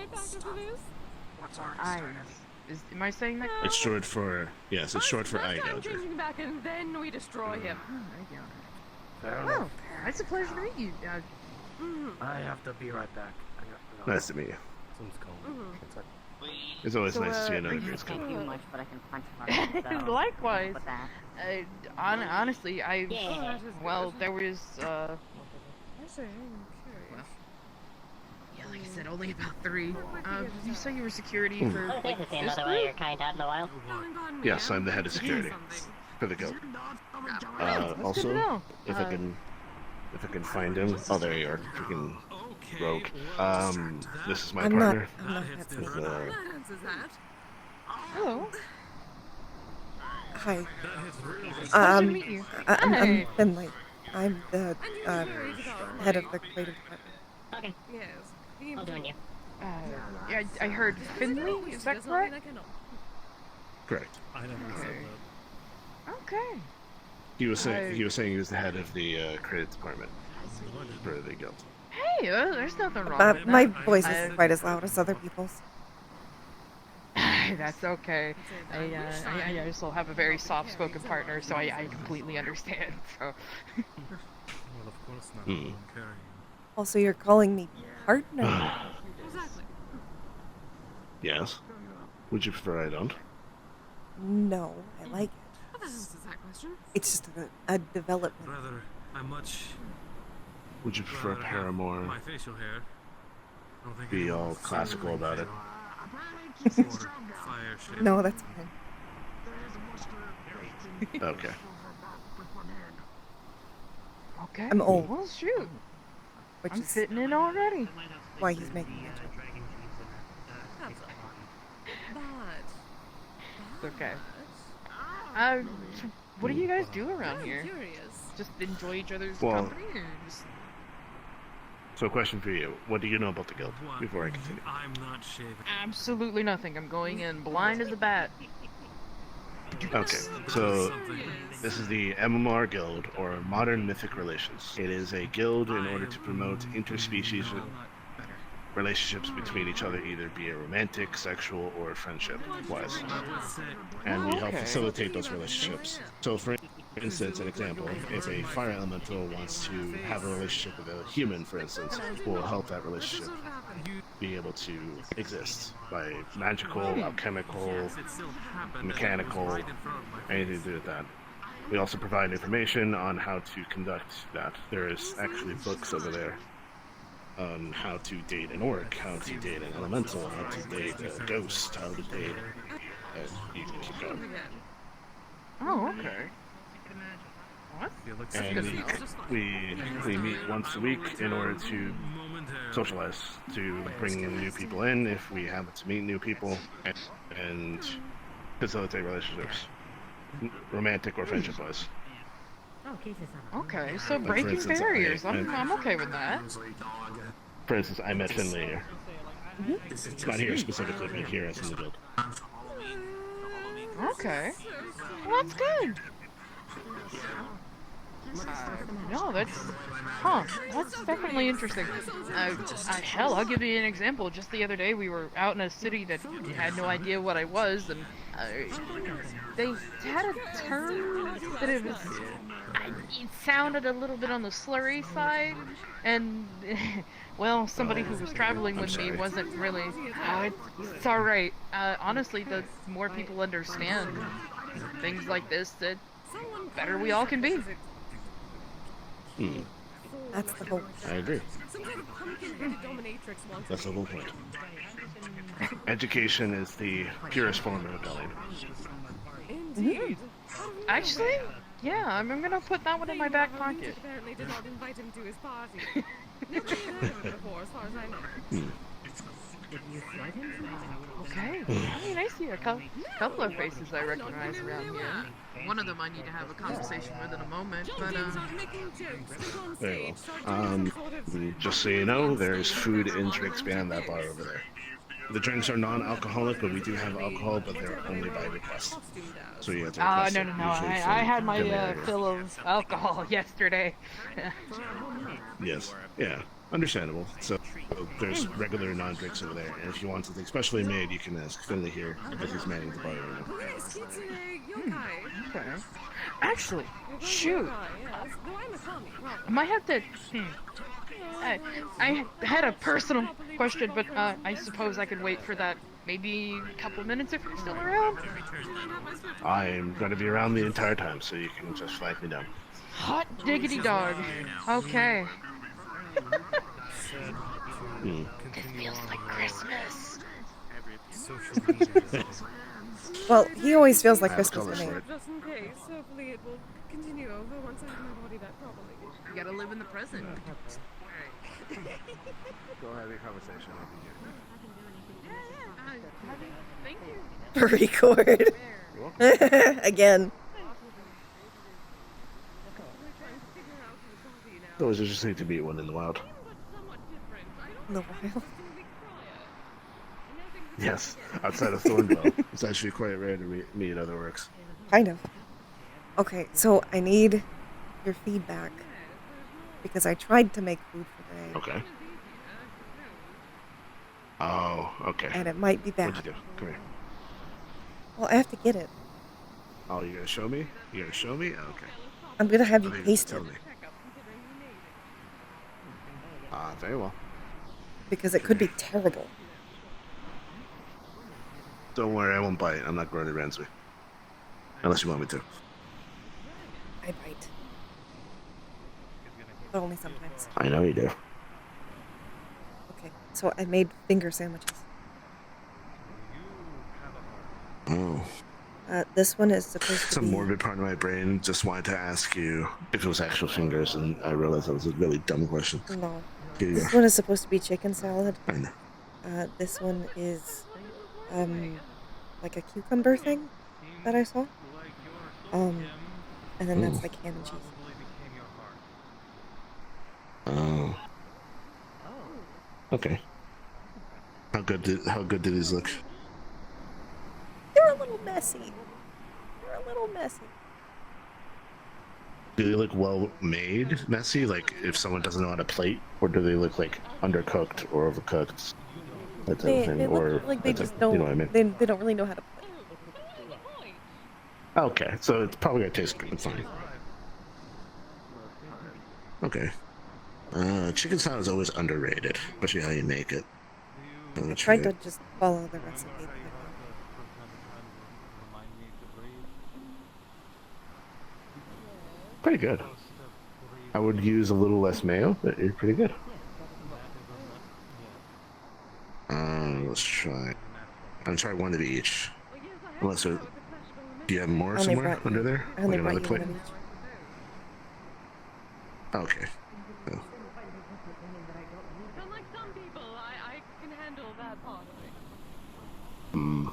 What's our Eyes. Am I saying that? It's short for it's short for eye gouger. Changing back and then we destroy him. Oh, it's a pleasure to meet you. I have to be right back. Nice to meet you. Someone's calling. It's always nice to see are another you- Grace Thank you much, but I can punch hard. So Likewise. with that. Honestly, Yeah. well, there was I see. yeah, like I said, only about 3. You say you were security for Well, it's like nice to see this another one of your group? kind out in a while. Yes, I'm the head of security for the guild. That's good Also, to know. if I can find him. Oh, there you are. Freaking rogue. This is my I'm not. partner. That's me. That answers that. Hello. Hi. Pleasure to meet you. I'm Hi. Finley. I'm the head of the creative department. Okay, Yes. I'll join you. Yeah, I heard Finley. Is that correct? Correct. I never said that. Okay. He was saying he was the head of the creative department for the guild. Hey, there's nothing wrong with My that. voice isn't quite as loud as other people's. That's okay. I also have a very soft-spoken partner, so I completely understand. So. Well, of course not. I don't care. Also, you're calling me partner. Exactly. Yes. Would you prefer I don't? No, I like it. What the hell is that question? It's just a development. Rather, I'm much... Would you prefer rather have Paramore my facial hair. I don't think be anyone all would classical see about it? or fire shape. No, that's fine. Okay. Okay. I'm old. Well, shoot. Which I'm is fitting in already. why he's making me. That's all. But. Okay. So what do you guys do around here? Curious. Just enjoy each other's Well- company, or just... So, question for you: what do you know about the guild? Before I continue. I'm not shaving. Absolutely nothing. I'm going in blind as a bat. Okay, so this is the MMR Guild, or Modern Mythic Relations. It is a guild in order to promote interspecies relationships between each other, either be it romantic, sexual, or friendship-wise. And we help facilitate those relationships. So, for instance, an example, if a fire elemental wants to have a relationship with a human, for instance, we'll help that relationship be able to exist by magical, alchemical, mechanical, anything to do with that. We also provide information on how to conduct that. There is actually books over there on how to date an orc, how to date an elemental, how to date a ghost, how to date... you can keep going. Oh, okay. What? And we meet once a week in order to socialize, to bring in new people in if we happen to meet new people, and facilitate relationships, romantic or friendship-wise. Okay, so for breaking instance, barriers. I'm okay with that. For instance, I met Finley here. Not here specifically, but here as in the guild. Okay. Well, that's good. No, that's definitely interesting. Hell, I'll give you an example. Just the other day, we were out in a city that had no idea what I was, and they had a term that it sounded a little bit on the slurry side, and well, somebody who was traveling with me wasn't really. It's all right. Honestly, the more people understand things like this, that better we all can be. That's the hope. I agree. Some sort of pumpkin-headed dominatrix wants That's the whole point. Education is the purest form of rebellion. Indeed. Actually, yeah, I'm gonna put that one in my back pocket. Apparently did not invite him to his party. Never even heard of it before, as far as I know. Okay. I mean, I see a couple of faces I recognize around here. One of them I need to have a conversation with in a moment, but Very well. Just so you know, there's food and drinks behind that bar over there. The drinks are non-alcoholic, but we do have alcohol, but they're only by request. So you have to request no. it, usually I had from my the area. fill of alcohol yesterday. Yes. Yeah. Understandable. So there's regular non-drinks over there, and if you want something specially made, you can ask Finley here because he's manning the bar right now. Okay. Actually, shoot. I might have to. I had a personal question, but I suppose I could wait for that. Maybe a couple minutes if you're still around. I'm going to be around the entire time, so you can just flag me down. Hot diggity dog. Okay. It feels like Christmas. Well, he always feels like I have Christmas colors to me. for it. Just in case, hopefully it will continue over once I have my body back properly. You gotta live in the present. Go have your conversation. Thank you. Record. Again. It's always interesting to meet one in the wild. In the wild. Yes, outside of Thornville. It's actually quite rare to meet other works. Kind of. Okay, so I need your feedback because I tried to make food for today. Okay. Oh, okay. And it might be bad. What'd you do? Come here. Well, I have to get it. Oh, you're gonna show me? You're gonna show me? Okay. I'm gonna have you Okay, taste tell it me. Very well. because it could be terrible. Don't worry, I won't bite. I'm not Gordon Ramsay. Unless you want me to. I bite. But only sometimes. I know you do. Okay, so I made finger sandwiches. Oh. This one is supposed It's to a be... morbid part of my brain. Just wanted to ask you if it was actual fingers, and I realized that was a really dumb question. No. Here you This go. one is supposed to be chicken salad. I know. This one is, like a cucumber thing that I saw. And then that's Ooh. like ham and cheese. Oh. Okay. How good did these look? They're a little messy. They're a little messy. Do they look well made, messy? Like if someone doesn't know how to plate, or do they look like undercooked or overcooked? That type of thing, They or look like they that type- just don't. You know what I mean? They don't really know how to play. Okay, so it's probably gonna taste good. Fine. Okay. Chicken salad is always underrated, especially how you make it. I tried to just follow the recipe. Pretty good. I would use a little less mayo, but you're pretty good. Let's try. I'm gonna try one of each. Unless do you have more I only somewhere brought under you- there? I only Like brought another you plate? one of each. Okay. Oh. Unlike some people, I can handle that part of it. Hmm.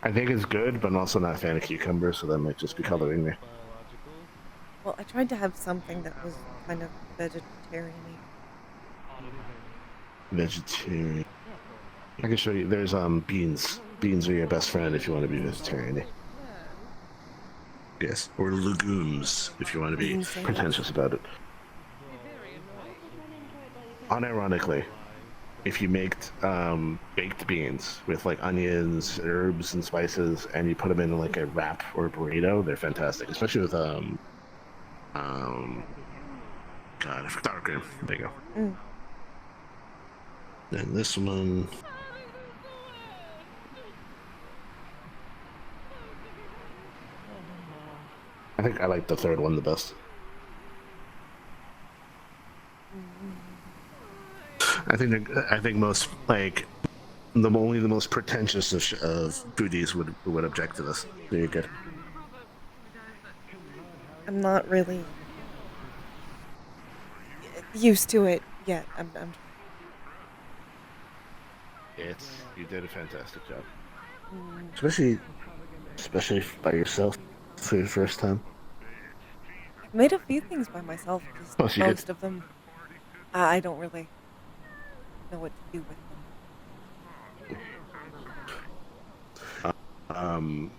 I think it's good, but I'm also not a fan of cucumber, so that might just be coloring me. Well, I tried to have something that was kind of vegetarian-y. Vegetarian. I can show you. There's beans. Beans are your best friend if you want to be vegetarian. Yes, or legumes if you want to be pretentious about it. Unironically, if you make baked beans with like onions, herbs, and spices, and you put them in like a wrap or a burrito, they're fantastic. Especially with God, I forgot sour cream. There you go. Mm. Then this one. I think I like the third one the best. I think most like only the most pretentious of foodies would object to this. Very good. I'm not really used to it yet. I'm You did a fantastic job, especially by yourself for your first time. I've made a few things by myself. Just Oh, so you most of them, I don't really know what to do with them.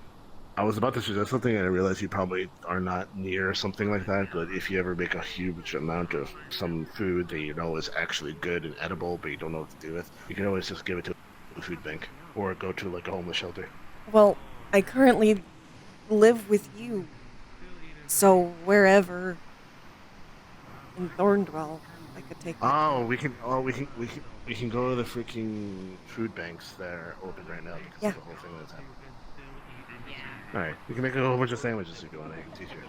I was about to suggest something, and I realized you probably are not near something like that. But if you ever make a huge amount of some food that you know is actually good and edible, but you don't know what to do with, you can always just give it to a food bank or go to like a homeless shelter. Well, I currently live with you, so wherever in Thorndwell, I could take. We can go to the freaking food banks that are open right now because of the whole thing that's happening. All right, we can make a whole bunch of sandwiches if you want a t-shirt.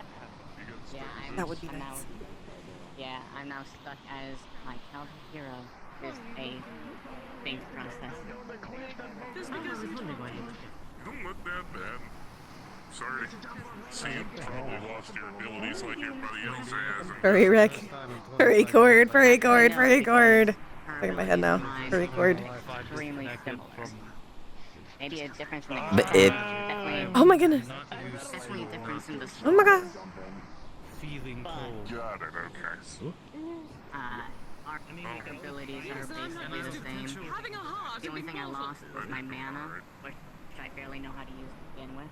Yeah, that would be nice. I'm now stuck as my childhood hero. There's a think process. Don't look that bad. Sorry. Sam probably lost your abilities like everybody else has. Furry wreck. Furry cord. Furry cord. Furry cord. Look at my head now. Furry cord. Extremely similar. Maybe a difference in the But it. Oh my goodness. Definitely a difference in the Oh my god. Feeling cold. Got it, okay. Our abilities are basically the same. The only thing I lost was my mana, which I barely know how to use to begin with.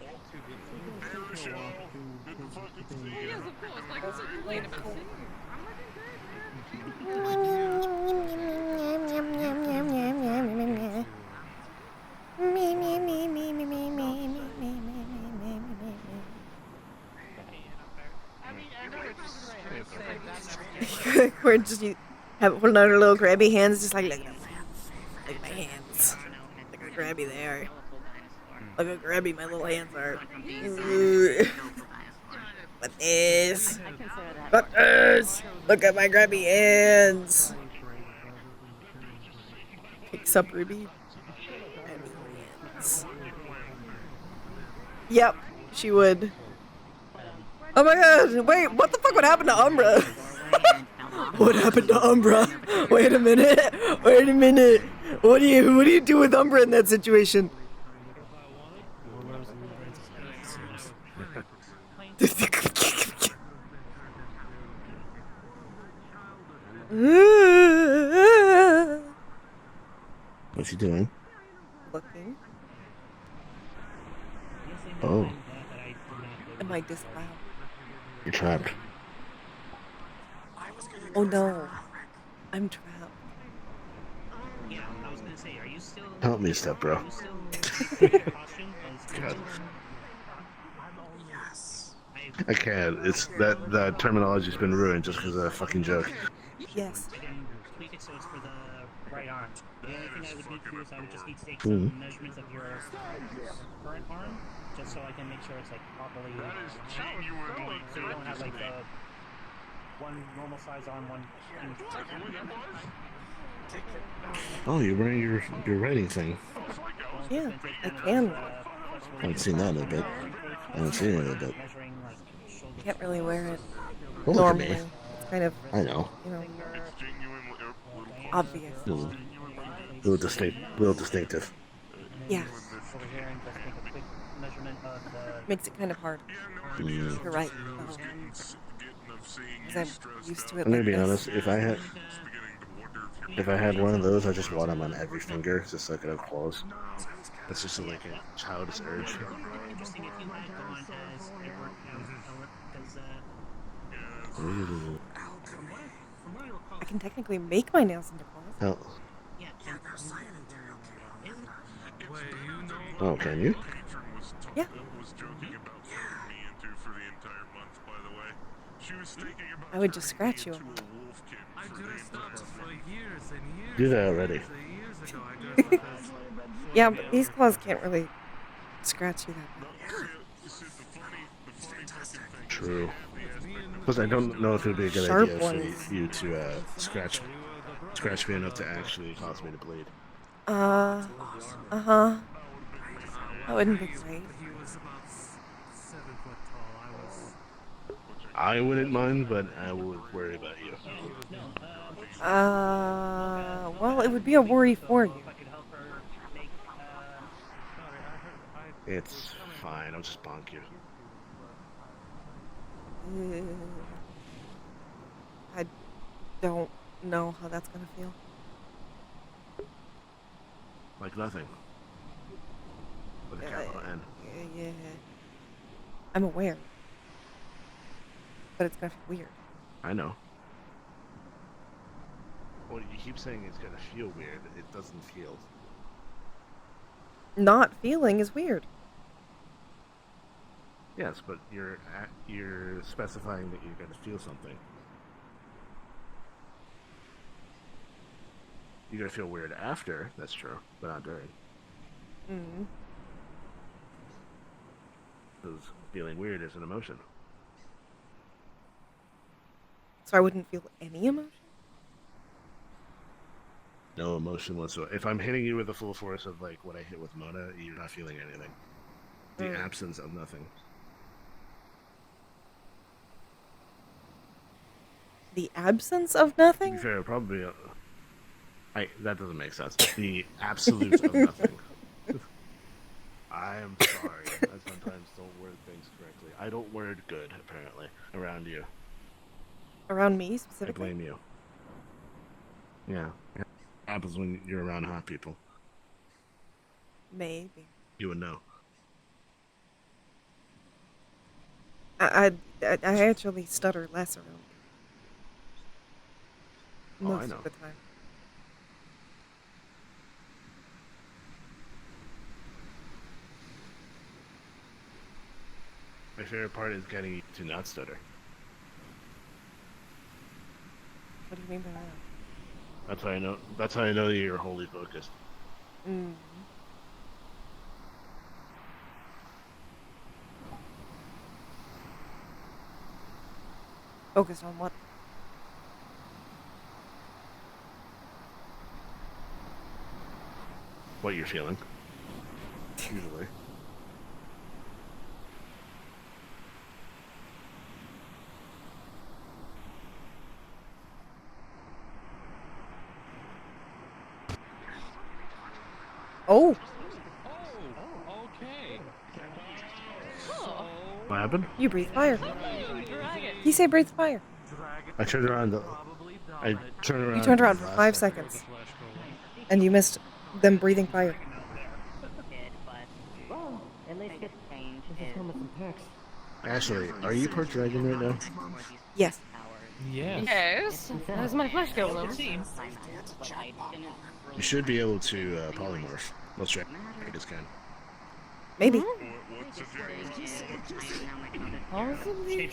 Yes, of course. Like, I'm so complaining about singing. We're just holding out our little grabby hands, just like look at my hands. Look how grabby they are. Look how grabby my little hands are. What is? What is? Look at my grabby hands. Picks up Ruby. Grabby hands. Yep, she would. Oh my god, wait, what the fuck would happen to Umbra? What happened to Umbra? Wait a minute. Wait a minute. What do you do with Umbra in that situation? What's he doing? Looking. Oh. Am I disallowed? You're trapped. Oh no. I'm trapped. Yeah, I was gonna say, are you still... Help me, step bro. God. I can't. It's that terminology's been ruined just because of that fucking joke. Yes. I can tweak it so it's for the right arm. The only thing I would need to do is I would just need to take some measurements of your current arm, just so I can make sure it's like properly. So you don't have like the one normal size arm, one. Oh, you're wearing your writing thing. Yeah, I can. I haven't seen that in a bit. I haven't seen it in a bit. Can't really wear it Don't look at normally. me. It's kind of, I know. you know, obvious. Real distinctive. Yeah. Makes it kind of hard. Mm. You're right. Because I'm used to it. I'm gonna like be this. honest. If I had one of those, I just want them on every finger, just so I could have claws. That's just like a childish urge. Interesting if you had gone as Edward because I can technically make my nails into claws. Hell. yeah, they're cyanide. Oh, can you? Yeah. I would just scratch you. Do that already. Yeah, but these claws can't really scratch you that bad. True. Because I don't know if it would be a good Sharp idea ones. for you to scratch me enough to actually cause me to bleed. Uh-huh. That wouldn't be great. I wouldn't mind, but I would worry about you. Well, it would be a worry for you. It's fine, I'll just bonk you. I don't know how that's gonna feel. Like nothing. With a capital N. Yeah. I'm aware. But it's gonna feel weird. I know. Well, you keep saying it's gonna feel weird. It doesn't feel. Not feeling is weird. Yes, but you're specifying that you're gonna feel something. You're gonna feel weird after. That's true, but not during. Mm. Because feeling weird is an emotion. So I wouldn't feel any emotion? No emotion whatsoever. If I'm hitting you with the full force of like what I hit with Mona, you're not feeling anything. The absence of nothing. The absence of nothing? To be fair, probably. That doesn't make sense. The absolute of nothing. I am sorry. I sometimes don't word things correctly. I don't word good, apparently, around you. Around me, I specifically? blame you. Yeah. It happens when you're around hot people. Maybe. You would know. I actually stutter less around you. Oh, I Most know. of the time. My favorite part is getting you to not stutter. What do you mean by that? That's how I know. That's how I know that you're wholly focused. Mm. Focused on what? What you're feeling. Usually. Oh! Okay. What happened? You breathe fire. He said breathe fire. I turned around. I turned around. You turned around for last 5 second. seconds. And you missed them breathing fire. Well, at least get Change this is coming some text. Ashley, are you part dragon right now? Yes. Yeah. Yes. How's my flesh golem? You should be able to polymorph. Most dragons can. Maybe. Possibly.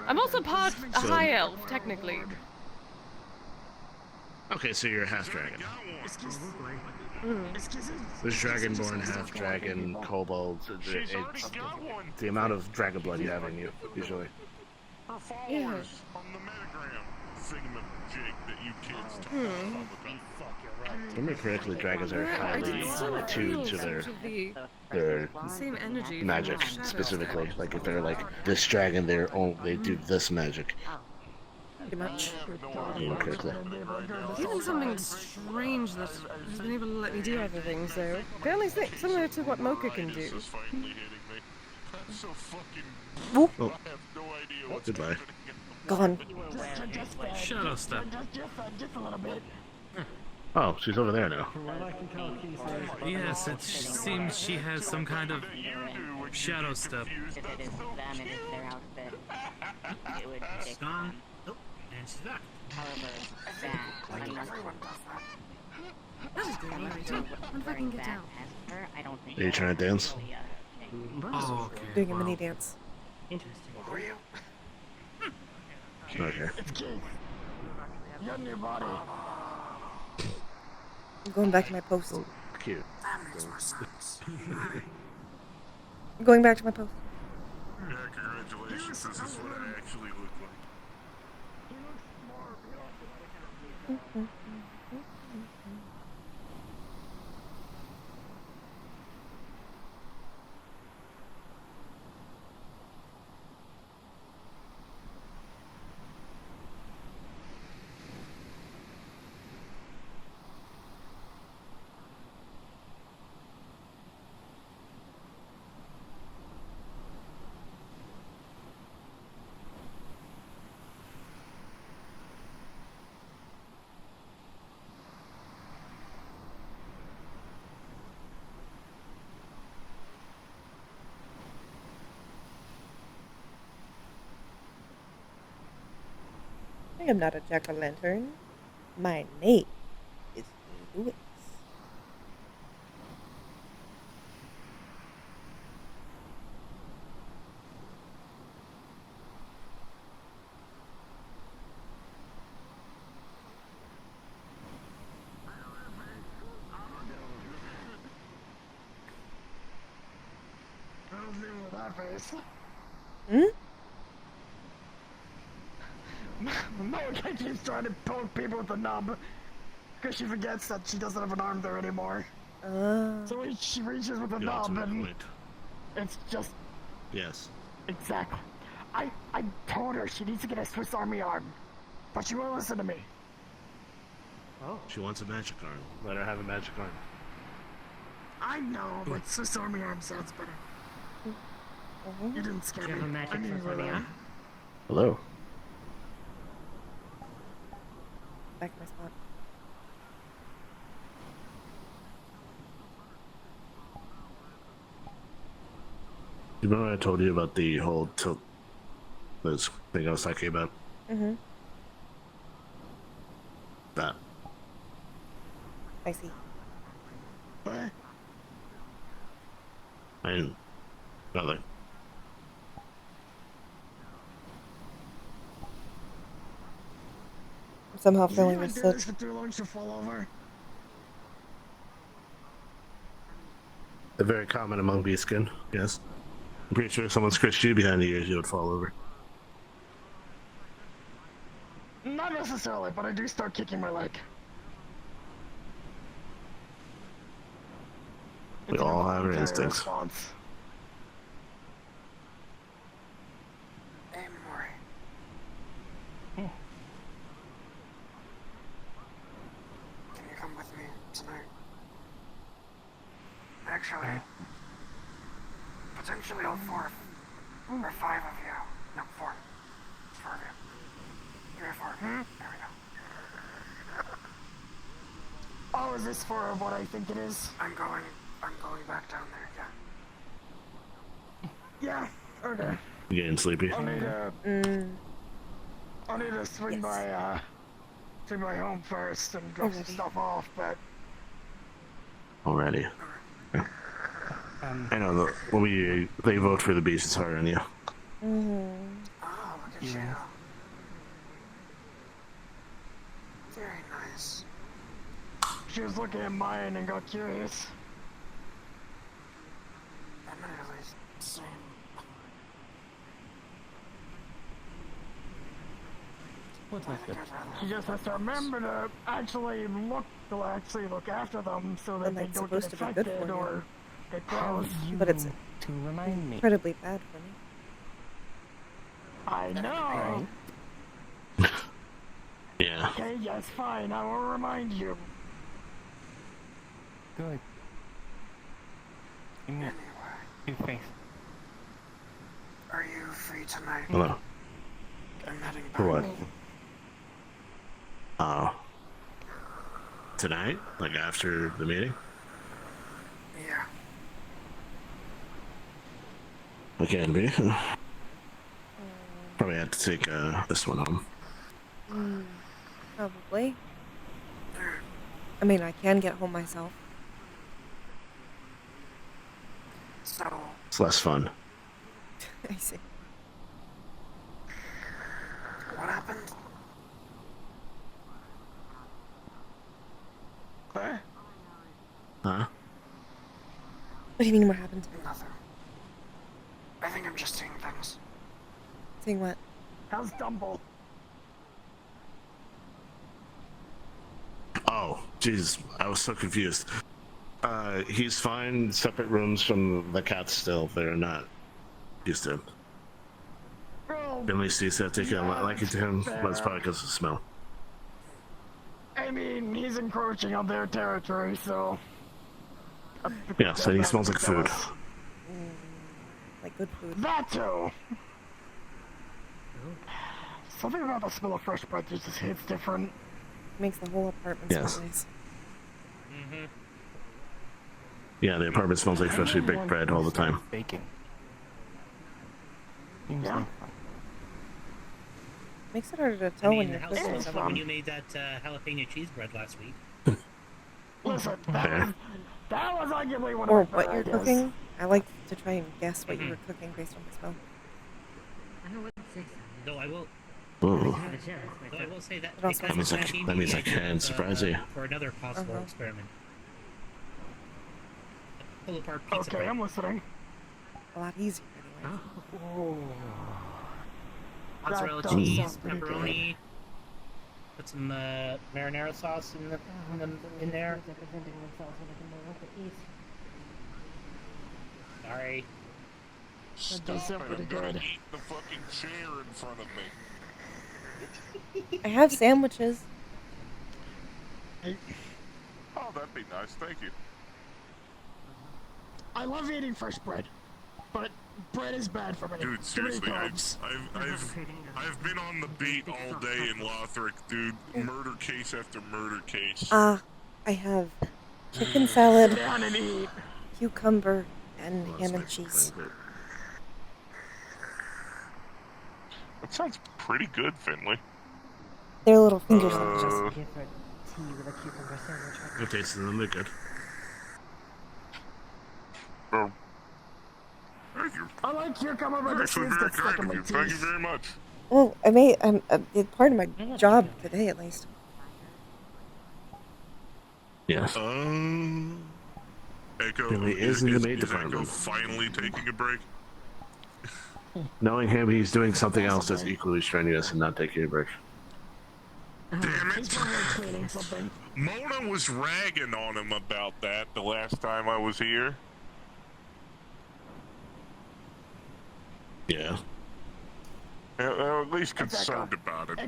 I'm also part a high elf, technically. Okay, so you're a half dragon. There's dragonborn, half dragon, kobolds. It's the amount of dragon blood you have in you, usually. Yeah. If I remember correctly, dragons are highly attuned to their Same energy. magic, specifically. Like if they're like this dragon, they do this magic. Pretty much. Remember correctly. Even something strange that has been able to let me do everything, so apparently similar to what Mocha can do. Ooh. Oh. Goodbye. Gone. Shadow step. Oh, she's over there now. Yes, it seems she has some kind of shadow step. If it is them, it is their outfit. It would take Gone. Oh, and she's back. however that unless That is going right too. What if I can get out? her, I don't think Are you trying to dance? Oh, okay. Doing a mini dance. interesting. Okay. I'm going back to my post. cute. That makes more sense. I'm going back to my post. Yeah, congratulations. This is what I actually look like. I am not a jack-o'-lantern. My name is Louis. I don't deal with that face. Hmm? Malachi keeps trying to poke people with the nub because she forgets that she doesn't have an arm there anymore. So she reaches with the You nub ultimate and point. it's just Yes. exactly. I told her she needs to get a Swiss Army arm, but she won't listen to me. Oh. She wants a magic arm. Let her have a magic arm. I know, but Swiss Army arm sounds better. You didn't scare Do you me. have a magic I knew you Swiss were Army there. arm? Hello. Back to my spot. You remember I told you about the whole tilt this thing I was talking about? Mm-hmm. That. I see. What? I didn't. Nothing. I'm somehow You feeling like this do this sick. for too long, she'll fall over. They're very common among beastskin, yes. I'm pretty sure if someone scratched you behind the ears, you would fall over. Not necessarily, but I do start kicking my leg. We all have our instincts. Response. Hey, Maury. Can you come with me tonight? Actually, potentially all four or five of you. No, four. Four of you. 3 or 4. There we go. Oh, is this for what I think it is? I'm going back down there, yeah. Yeah, okay. You getting sleepy? I'll need to swing by home first and drop some stuff off, but Already. I know that when they vote for the beast, it's hard on you. Mm-hmm. Oh, look at you. Very nice. she was looking at mine and got curious. I'm literally same. What's that? She just has to remember to actually look after them so that And they that's don't get supposed to be good infected for you. or get gross. But it's to remind me. incredibly bad for me. I know. Yeah. Okay, yes, fine. I will remind you. Good. Give me your face. Are you free tonight? Hello. I'm heading back. For what? Tonight? Like after the meeting? Yeah. I can be. Probably have to take this one home. Probably. I mean, I can get home myself. So. It's less fun. I see. What happened? Claire? Huh? do you mean what happened? Nothing. I think I'm just seeing things. Seeing what? How's Dumble? Oh, jeez, I was so confused. He's fine. Separate rooms from the cats still. They're not used to him. Finley sees that taking a liking to him, but it's probably because of the smell. I mean, he's encroaching on their territory, so... Yeah, so he smells like food. Like good food. That too! Something about the smell of fresh bread just hits different. Makes the whole apartment smell nice. Yeah, the apartment smells like freshly baked bread all the time. Baking. Yeah. Makes it harder to tell when you're how cooking was something. when you made that jalapeno cheese bread last week? Listen, that was arguably one Or of my what you're ideas. cooking. I like to try and guess what you were cooking based on the smell. Though I will. Ooh. Though I will say that That means I can surprise you. for another possible experiment. Pull apart pizza Okay, bread. I'm listening. A lot easier anyway. Mozzarella That cheese, sounds pretty pepperoni. Put some marinara sauce in there. Sorry. does sound pretty good. Eat the fucking chair in front of me. I have sandwiches. Oh, that'd be nice. Thank you. I love eating fresh bread, but bread is bad for me. Dude, Too many seriously, carbs. I've been on the beat all day in Lothric, dude. Murder case after murder case. I have chicken salad, Down and eat. cucumber, and ham and cheese. That sounds pretty good, Finley. They're little finger sandwiches. Good taste in them, they're good. Thank you. I like cucumber, but the Actually, seeds very get stuck kind in of my you. Thank you teeth. very much. Well, it's part of my job today, at least. Yes. Echo, Finley is in the maid Echo department. finally taking a break? Knowing him, he's doing something else that's equally strenuous and not taking a break. Damn He's it. probably cleaning something. Mona was ragging on him about that the last time I was here. Yeah. At least concerned about it.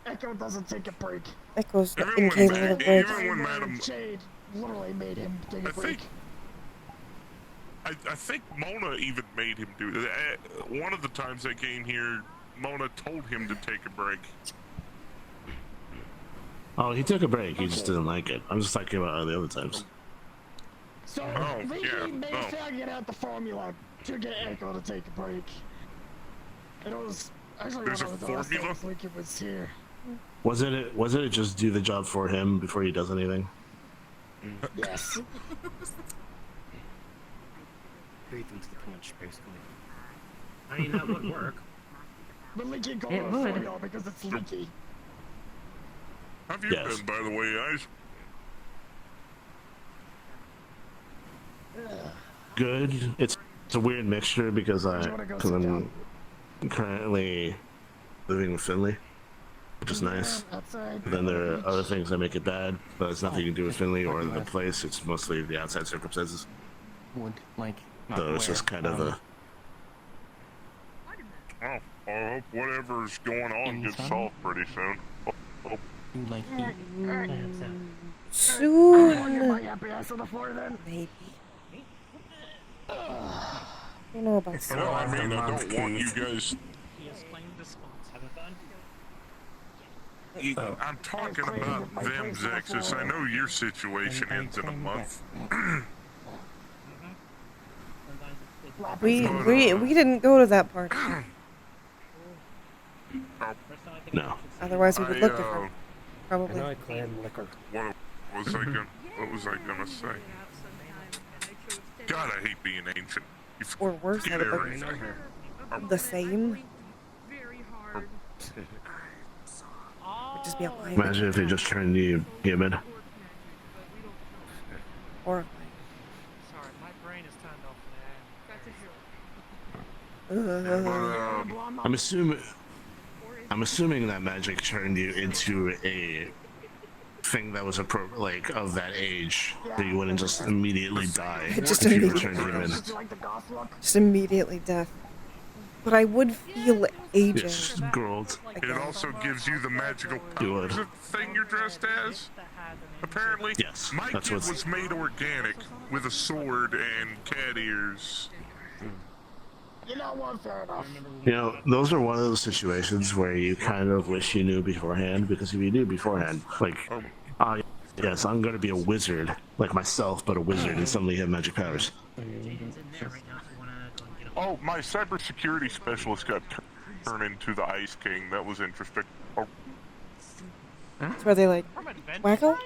Echo doesn't take a break. Echo's Even incapable of breaks. when Madam... Jade literally made him take a break. I think Mona even made him do that. One of the times I came here, Mona told him to take a break. Oh, he took a break. He just didn't like it. I'm just talking about the other times. So, Leaky may figure out the formula to get Echo to take a break. It was actually There's one of a the last formula? times Leaky was here. Wasn't it just do the job for him before he does anything? Yes. Breathe into the punch, basically. I mean, that would work. But Leaky called It it a would. formula because it's Leaky. Have you been, by the way, guys? Good. It's a weird mixture because I'm currently living with Finley, which is nice. Outside. Then there are other things that make it bad, but it's nothing to do with Finley or the place. It's mostly the outside circumstances. Would, like, So it's just kind of a... Oh, I hope whatever's going on gets solved pretty soon. Oh. You like Soon. My happy ass on the floor then. Maybe. I don't know about soon. Well, I mean, I don't want you guys... I'm talking about them, Zexus. I know your situation ends in a month. We didn't go to that party. No. Otherwise we would look different. Probably. I clan liquor. What was I gonna say? God, I hate being ancient. You Or worse, I forget would look everything. the same. Would just be a lie. Imagine if they just turned you human. Horrifying. I'm assuming that magic turned you into a thing that was like of that age, that you wouldn't just immediately die Just if you immediately. returned human. Just immediately death. But I would feel aging. Yes, growled. It also gives you the magical powers of the thing you're dressed as. Apparently, yes, my that's kid what's- was made organic with a sword and cat ears. You know what? Fair enough. You know, those are one of those situations where you kind of wish you knew beforehand, because if you knew beforehand, like, yes, I'm going to be a wizard, like myself, but a wizard, and suddenly have magic powers. Oh, my cybersecurity specialist got turned into the Ice King. That was interesting. Oh. That's where they like wacko?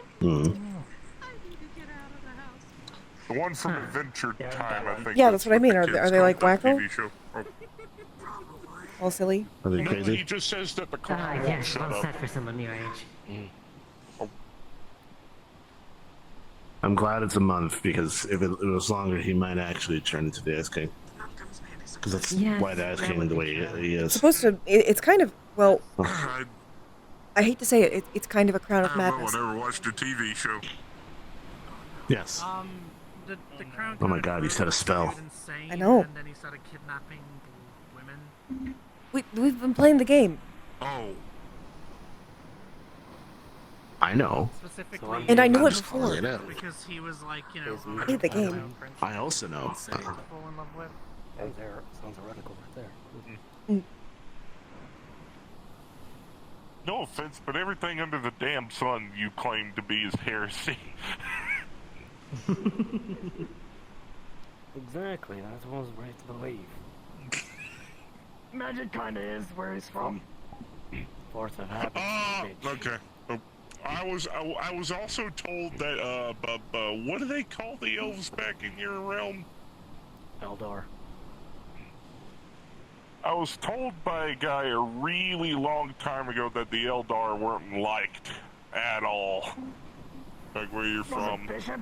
The one from Adventure Time, I think. Yeah, that's what I mean. Are they like that wacko? TV show. Oh. All silly? Are they No, crazy? he just says that the car won't yes, shut well up. said for someone your age. I'm glad it's a month, because if it was longer, he might actually turn into the Ice King. Because that's why the Ice King the way he is. It's supposed to. It's kind of, well. I hate to say it. It's kind of a crown of I madness. never watched a TV show. Yes. The crown Oh my god, he said a spell. I know. And then he started kidnapping women. We've been playing the game. Oh. I know. Specifically, And I knew I'm it just before. calling it out. because he was like, you know, I hate the game. I also know. fall in love with. Oh, there sounds erotical right there. No offense, but everything under the damn sun you claim to be is heresy. Exactly, that's what I was right to believe. Magic kinda is where he's from. Fourth of habit. Okay. Oh, I was also told that what do they call the elves back in your realm? Eldar. I was told by a guy a really long time ago that the Eldar weren't liked at all. Like where you're from. Bishop?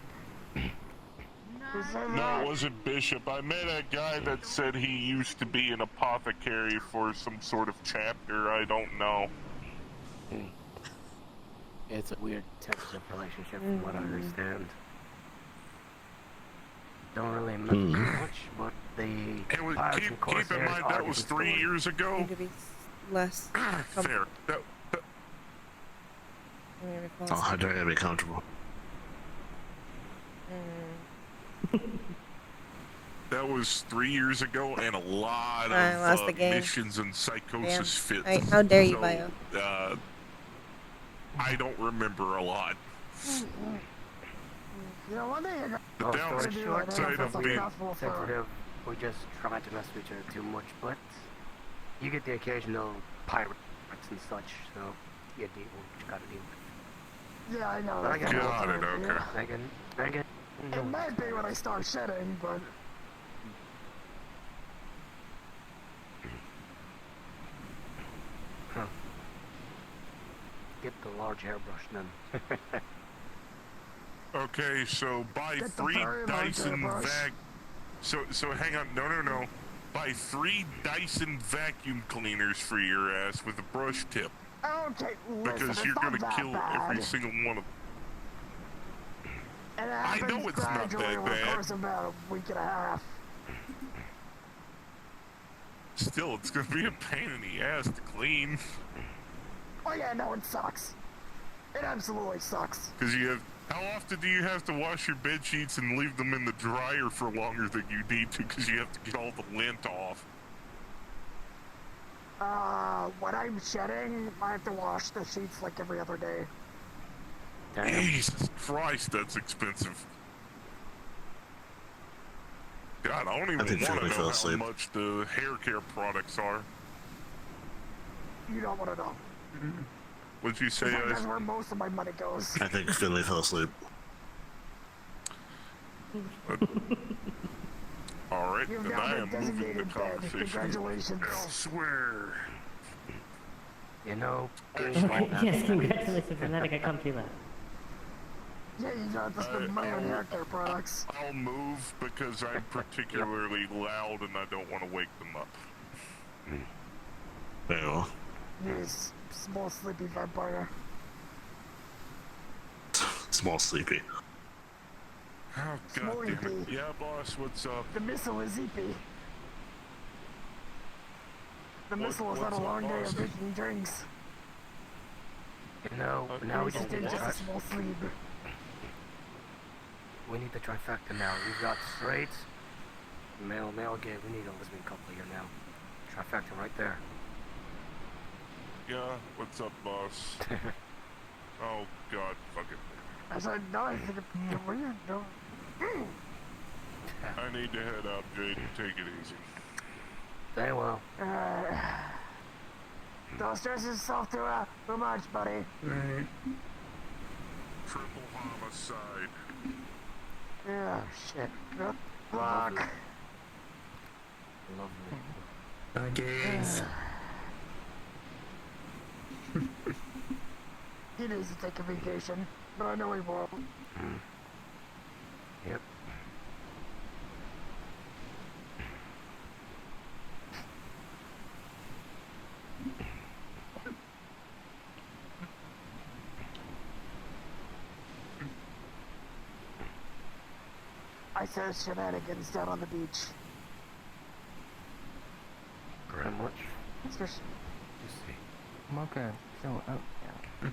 No, it wasn't Bishop. I met a guy that said he used to be an apothecary for some sort of chapter. I don't know. It's a weird tentative relationship from what I understand. Don't really much, but the Keep in mind that was 3 years ago. Need to be less. Fair. Oh, how dare I be comfortable? That was 3 years ago, and a lot I lost of the game. missions and psychosis fit. Hey, how dare you, So, Bio? I don't remember a lot. You know, one thing The downside of being... sensitive, we just try to mess with each other too much, but you get the occasional pirates and such, so you deal with what you gotta deal with. Yeah, I know. But I that's get what Got it, I'm saying, okay. I get yeah. It might be when I start shedding, but get the large hairbrush then. Okay, so buy Get the 3 very large Dyson hairbrush. So hang on, no. Buy 3 Dyson vacuum cleaners for your ass with a brush tip. okay, listen, Because it's you're not gonna that kill bad. every single one of them. And it I know happens it's not gradually that over the bad. course of about a week and a half. Still, it's gonna be a pain in the ass to clean. Oh yeah, no, it sucks. It absolutely sucks. Because you have... How often do you have to wash your bed sheets and leave them in the dryer for longer than you need to? Because you have to get all the lint off. When I'm shedding, I have to wash the sheets like every other day. Jesus Christ, that's expensive. God, I don't even I think want Finley to fell know how asleep. much the hair care products are. You don't want to know. What'd you say, That's Ice? where most of my money goes. I think Finley fell asleep. Alright, You've then now I been am moving the designated dead. conversation Congratulations. elsewhere. You know, Yes, congratulations on letting it come to that. Yeah, you don't have to spend money on hair care products. I'll move because I'm particularly loud and I don't want to wake them up. Very well. Yes, small sleepy vampire. Small sleepy. Oh, God damn it. Yeah, boss, what's up? The missile is EP. The missile has had a long day of drinking drinks. No, now we just just need did the just a small sleep. We need the trifecta now. We've got straight, male, gay. We need a lesbian couple here now. Trifecta right there. Yeah, what's up, boss? Oh, God, fuck it. I said, no, I think it's weird, no. I need to head out, Jade, and take it easy. Very well. Don't stress yourself too much, buddy. Right. Triple homicide. Yeah, shit. Good luck. Lovely. Gaze. He needs to take a vacation, but I know he won't. Yep. I said shenanigans down on the beach. Very much. It's just... Let's see. Okay, so, oh, yeah.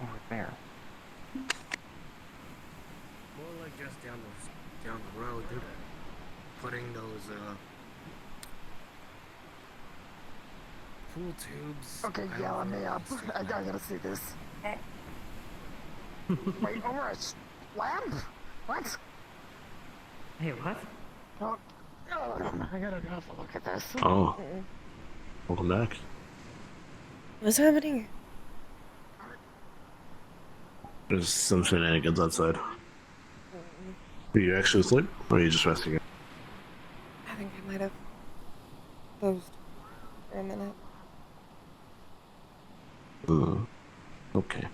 Over there. More like just down the road, dude. Putting those, pool tubes. Okay, yell me up. I gotta see this. Wait, over a lamp? What? Hey, what? Oh, I gotta go have a look at this. Oh. Welcome back. What's happening? There's some shenanigans outside. Are you actually asleep? Or are you just resting? I think I might have dozed for a minute. Okay.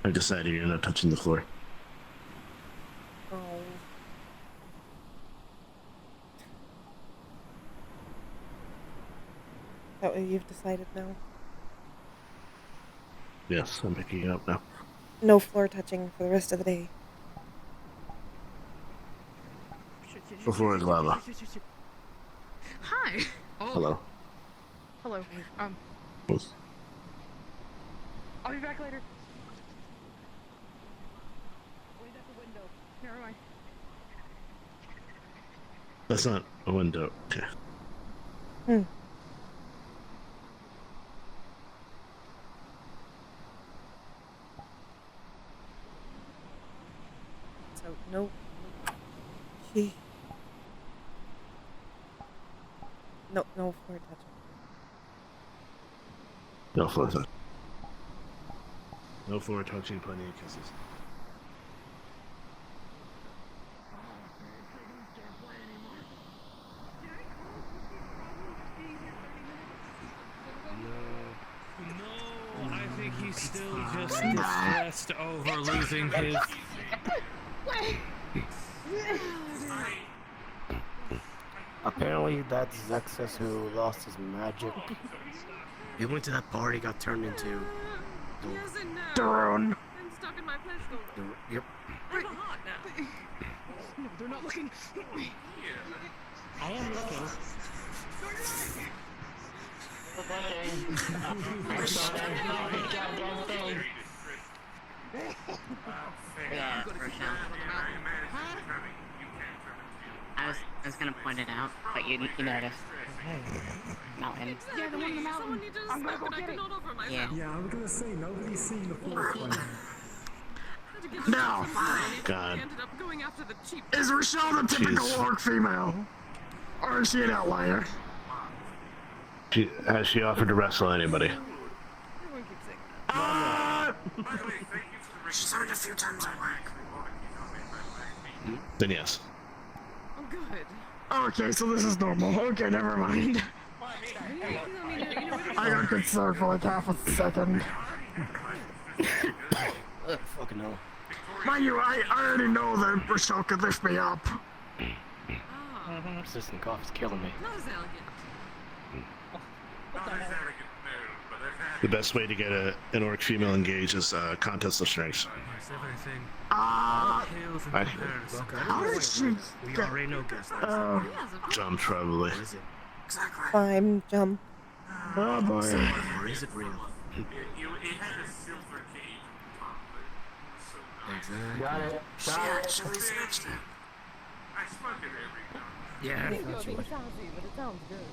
I decided you're not touching the floor. Oh. That way you've decided now. Yes, I'm picking it up now. No floor touching for the rest of the day. The floor is lava. Hi. Oh. Hello. Hello. Yes. I'll be back later. Wait at the window. Never mind. That's not a window. Okay. So, no. She. No floor touching. No floor touching. No floor touching, plenty of kisses. No, I think he's still just distressed over losing his... Apparently that's Zexus who lost his magic. He went to that party, got turned into... Drone. I'm stuck in my place. Yep. Where's the heart now? No, they're not looking. I am looking. I saw that goddamn thing. Yeah, for sure. I was gonna point it out, but you noticed. Mountain. Yeah, the one in the mountain. Someone needed a smoke and I could not offer myself. Yeah, I was gonna say, nobody's seen the forest one. Now, God. ended up going after the cheap. Is Rochelle the typical Jeez. orc female? Or is she an outlier? Has she offered to wrestle anybody? Everyone keeps saying that. She's heard a few times at work. Then yes. Oh, good. Okay, so this is normal. Okay, never mind. I got concerned for like half a second. Fucking hell. Mind you, I already know that Rochelle could lift me up. Persistent cough is killing me. Not as elegant. The best way to get an orc female engaged is contest of strengths. How did she Jump, probably. Climb, jump. Oh boy. Or is it real? It had a silver cage on top of it. Exactly. Got it. She actually snatched it. I smoke it every now. Yeah. But it sounds good.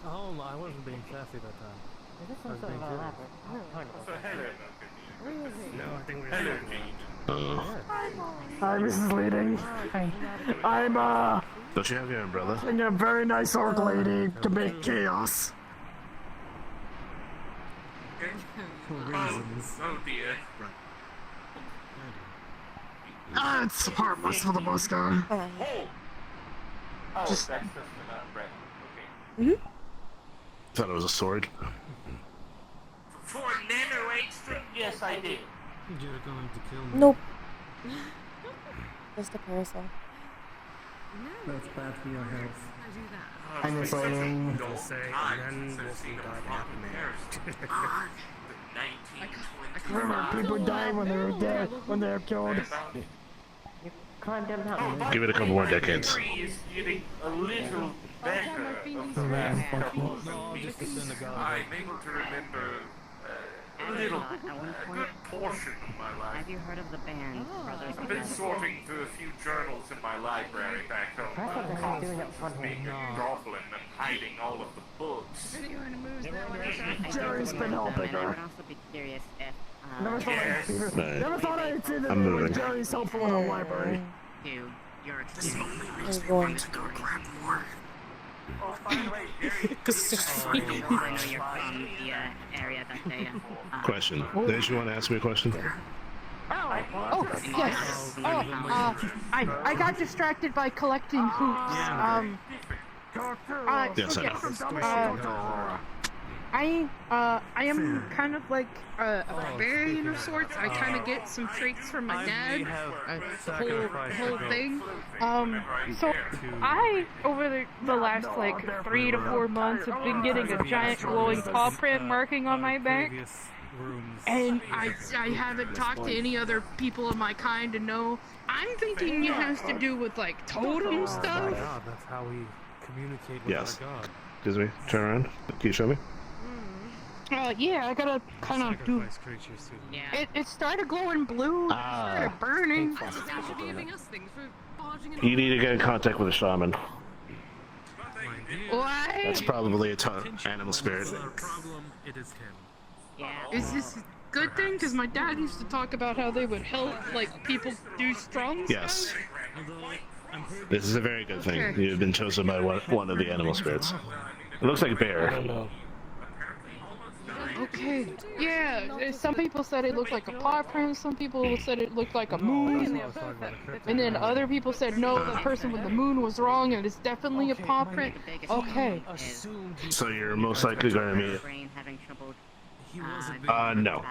Oh, I wasn't being sassy that time. Is this I was some being sort of serious. So hello, No, I think we're hello, Hi, Mrs. Leading. I'm Don't you have your umbrella? being a very nice orc lady to make chaos. Oh dear. Ah, it's harmless for the most part. Oh, Just- that's just enough bread. Okay. Thought it was a sword. For nano extra? Yes, I did. You're going to kill me. Nope. Just a parasol. That's bad for your health. I'm exciting. Don't say, and then we'll see what happened Remember, people die when they're dead, when they're killed. Climb down the mountain. Give it a couple more decades. Is getting a little better. Man, I'm able to remember a little, a good portion of my life. Have you heard of the band Brothers I've been sorting through a few journals in my library back home. Constance is being a goblin and hiding all of the books. Jerry's been helping I would her. also be curious if Never thought I'd see that I'm moving. Jerry's helpful in the library. your I'm going to go grab more. Oh, by the way, Jerry, I know you're from the area that they Question. Did you want to ask me a question? Oh, yes. I got distracted by collecting hoops. Yes, I know. I am kind of like a barbarian of sorts. I kind of get some traits from my dad, the whole thing. So I, over the last like 3 to 4 months, have been getting a giant glowing paw print marking on my back. And I haven't talked to any other people of my kind to know. I'm thinking it has to do with like totem stuff. God, that's how we communicate with Yes. our god. Excuse me. Turn around. Can you show me? Yeah, I gotta kind of do. Creatures too. It started glowing blue. It started burning. You need to get in contact with a shaman. Why? That's probably a animal spirit. Problem, it is him. Is this a good thing? Because my dad used to talk about how they would help like people do strong Yes. stuff. This is a very good thing. Okay. You've been chosen by one of the animal spirits. It looks like a bear. Okay. Yeah. Some people said it looked like a paw print. Some people said it looked like a moon. And then other people said no, the person with the moon was wrong, and it's definitely a paw print. Okay. So you're most likely going to meet. No.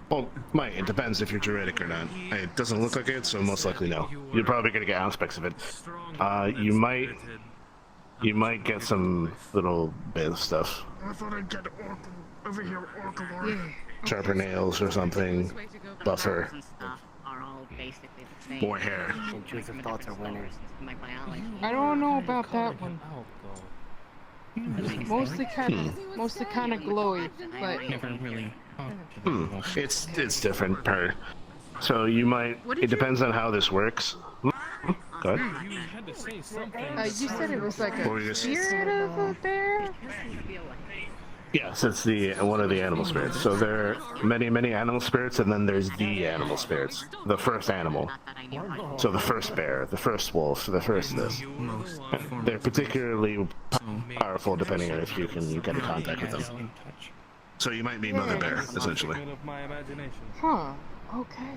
Well, might. It depends if you're druidic or not. It doesn't look like it, so most likely no. You're probably going to get aspects of it. You might get some little bit of stuff. I thought I'd get orc over here, orc alert. Sharper nails or something. Buffer. More hair. Intrusive thoughts are winners. I don't know about that one. Mostly kind of glowy, but Never really. It's different per. So you might. It depends on how this works. Go ahead. You had to say something. you said it was like What were a you gonna say? spirit of a bear. Yes, it's one of the animal spirits. So there are many animal spirits, and then there's the animal spirits. The first animal. So the first bear, the first wolf, the first this. They're particularly powerful depending on if you can get in contact with them. So you might meet Mother Bear, essentially. Of my imagination Huh. Okay.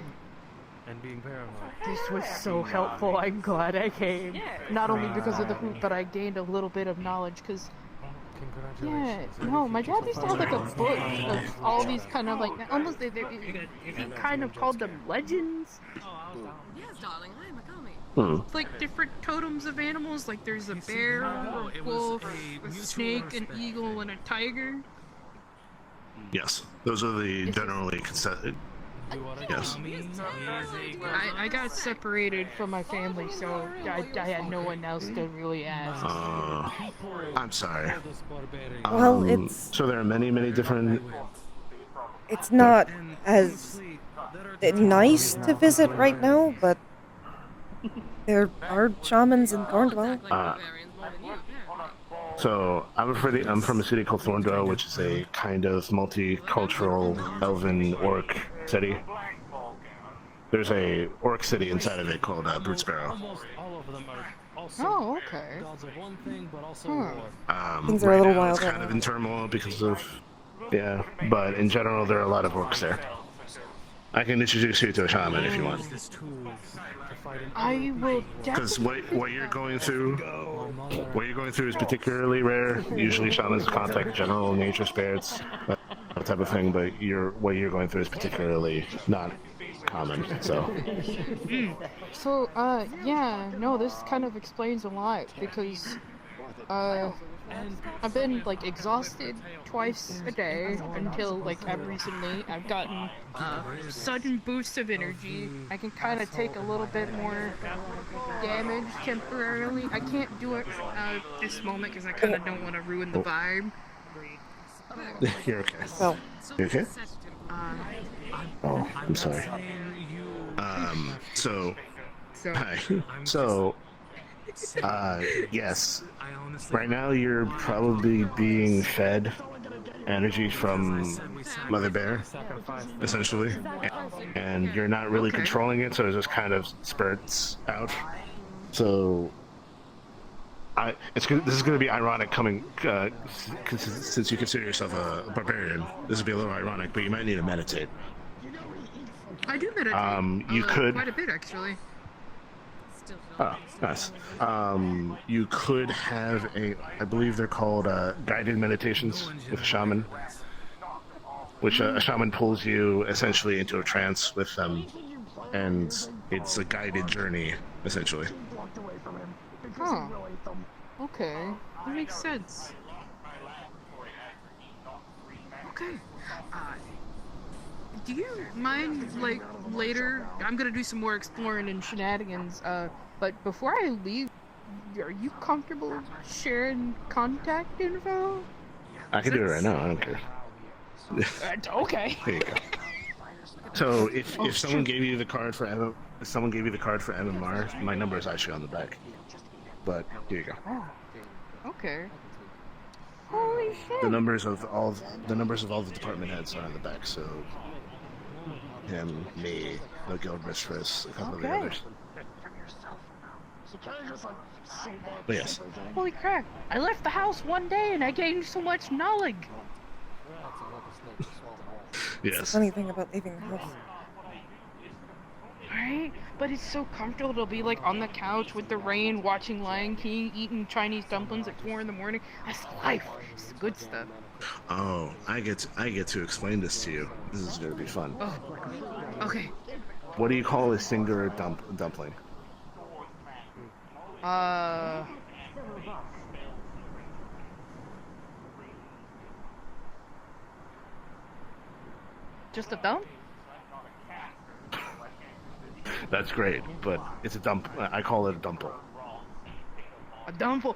and being paranoid. This was so helpful. I'm glad I came. Not only because of the hoop, but I gained a little bit of knowledge. Cause yeah, no, my dad used to have like a book of all these kind of like almost he kind of called them legends. Yes, darling, I am a comic. It's like different totems of animals. Like there's a bear, a wolf, a snake, an eagle, and a tiger. Yes, those are the generally consented. Yes. I got separated from my family, so I had no one else to really ask. I'm sorry. Well, it's So there are many different. it's not as nice to visit right now, but there are shamans in Thorndwell. So I'm from a city called Thorndale, which is a kind of multicultural elven orc city. There's a orc city inside of it called Brutesparrow. Almost all of them are also Oh, okay. gods of one thing, but also Things are a little now wild it's right kind of now. in turmoil because of, yeah. But in general, there are a lot of orcs there. I can introduce you to a shaman if you want. I will Because definitely. what you're going through is particularly rare. Usually, shamans contact general nature spirits, that type of thing. But what you're going through is particularly not common. So. So, yeah, no, this kind of explains a lot because, I've been, like, exhausted twice a day until, like, recently I've gotten, sudden boosts of energy. I can kind of take a little bit more damage temporarily. I can't do it, this moment because I kind of don't want to ruin the vibe. You're okay. Well, You okay? Oh, I'm sorry. Hi. So, yes. Right now you're probably being fed energy from Mother Bear, essentially. And you're not really controlling it, so it just kind of spurts out. So, this is going to be ironic coming, since you consider yourself a barbarian. This will be a little ironic, but you might need to meditate. I do meditate. You could. Quite a bit, actually. Oh, nice. You could have I believe they're called guided meditations with a shaman, which a shaman pulls you essentially into a trance with them, and it's a guided journey, essentially. Huh. Okay. That makes sense. Okay. Do you mind, like, later? I'm gonna do some more exploring and shenanigans, but before I leave, are you comfortable sharing contact info? I can do it right now, I don't care. Okay. There you go. So if someone gave you the card for MMR, my number is actually on the back. But here you go. Oh. Okay. Holy shit. The numbers of all the department heads are on the back. So him, me, the guild mistress, a couple of the others. But yes. Holy crap! I left the house one day and I gained so much knowledge. Yes. It's the funny thing about leaving the house. Right? But it's so comfortable to be like on the couch with the rain, watching Lion King, eating Chinese dumplings at 4 in the morning. That's life. It's good stuff. Oh, I get to explain this to you. This is gonna be fun. Oh, okay. What do you call a singular dumpling? Just a dump? That's great, but it's a dump. I call it a dumple. A dumple?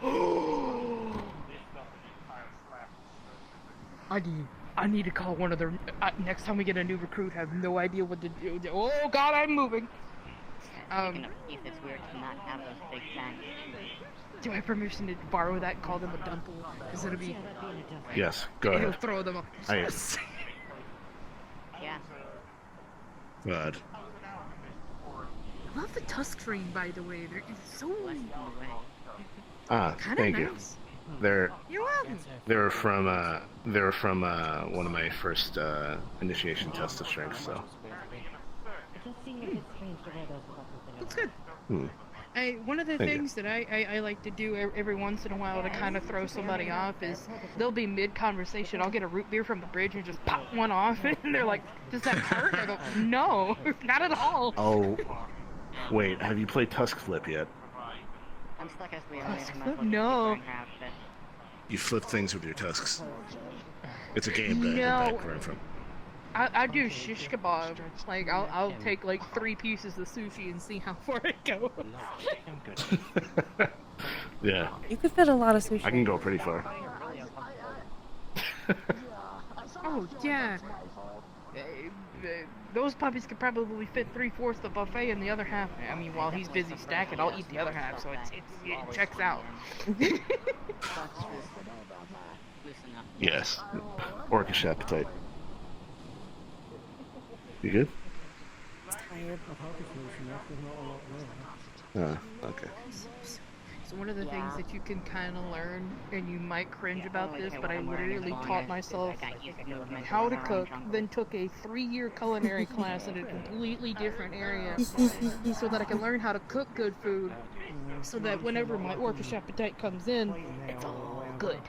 I need to call one of the next time we get a new recruit. I have no idea what to do. Oh God, I'm moving. It's weird to not have those big tanks. Do I have permission to borrow that and call them a dumple? Is it be? Yes, go It'll ahead. throw them up. Yeah. God. I love the tusk frame, by the way. They're so Ah, thank you. nice. They're You're welcome. from one of my first initiation tests of strength. So. That's good. Hmm. One of the Thank things that I like to do every once in a while to kind of throw somebody off is they'll be mid-conversation, I'll get a root beer from the bridge and just pop one off, and they're like, does that hurt? I go, no, not at all. Oh, wait. Have you played Tusk Flip yet? I'm stuck as we No. You flip things with your tusks. It's a game that No. where I'm from. I do shish kebab. Like I'll take like 3 pieces of sushi and see how far it goes. Yeah. You could fit a lot of sushi. I can go pretty far. Oh yeah. Those puppies could probably fit 3/4 the buffet and the other half. I mean, while he's busy stacking, I'll eat the other half, so it checks out. Yes. Orcish appetite. You good? Okay. So one of the things that you can kind of learn, and you might cringe about this, but I literally taught myself how to cook, then took a 3-year culinary class in a completely different area, so that I can learn how to cook good food, so that whenever my orcish appetite comes in, it's all good.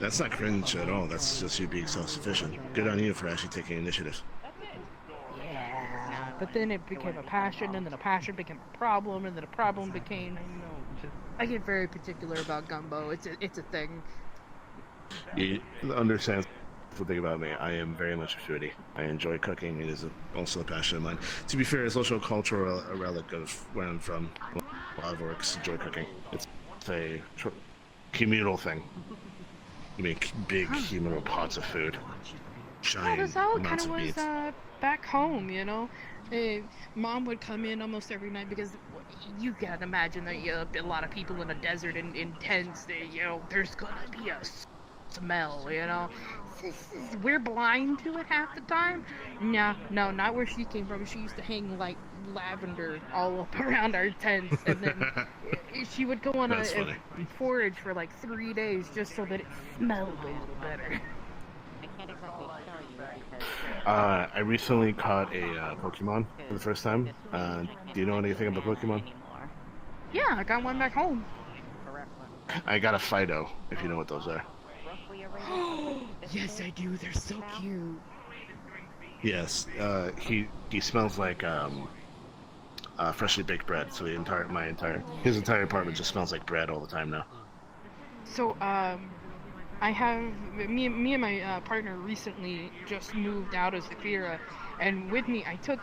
That's not cringe at all. That's just you being self-sufficient. Good on you for actually taking initiative. Yeah, but then it became a passion, and then a passion became a problem, and then a problem became... I get very particular about gumbo. It's a thing. You understand the thing about me. I am very much a foodie. I enjoy cooking. It is also a passion of mine. To be fair, it's also a cultural relic of where I'm from. A lot of orcs enjoy cooking. It's a communal thing. You make big communal pots of food. Giant That's how it kind amounts of of was meat. back home, you know. Mom would come in almost every night because you can imagine that a lot of people in a desert in tents. There's gonna be a smell, you know. We're blind to it half the time. No, not where she came from. She used to hang like lavender all up around our tents, and then she would go on a forage for like 3 days just so that it smelled a little better. I recently caught a Pokemon for the first time. Do you know anything about Pokemon? Yeah, I got one back home. I got a Fido, if you know what those are. Yes, I do. They're so cute. Yes, he smells like freshly baked bread. So his entire apartment just smells like bread all the time now. So I have me and my partner recently just moved out of Zafira, and with me I took.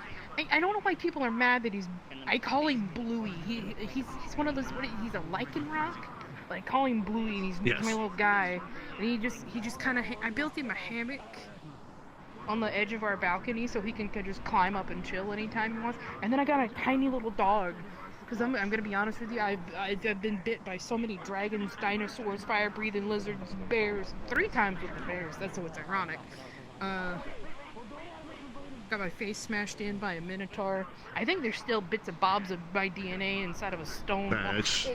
I don't know why people are mad that I call him Bluey. He's one of those. He's a lichen rock. Like, call him Bluey, and he's my little guy. And he just kind of. I built him a hammock on the edge of our balcony so he can just climb up and chill anytime he wants. And then I got a tiny little dog. Because I'm gonna be honest with you, I've been bit by so many dragons, dinosaurs, fire-breathing lizards, bears. 3 times with the bears. That's what's ironic. Got my face smashed in by a minotaur. I think there's still bits and bobs of my DNA inside of a stone. That's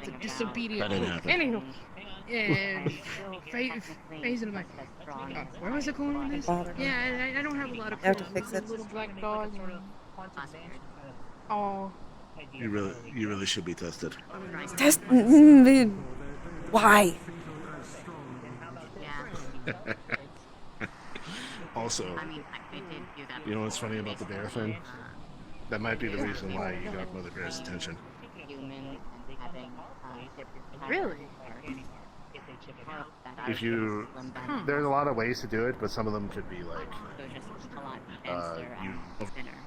a disobedient. That didn't happen. Anywho, and phasing my. Where was it going with this? Yeah, I don't have a lot of. I have to fix it. Little black dog. Oh. You really should be tested. Test. Why? Also, you know what's funny about the bear thing? That might be the reason why you got Mother Bear's attention. Really? If you, there's a lot of ways to do it, but some of them could be like you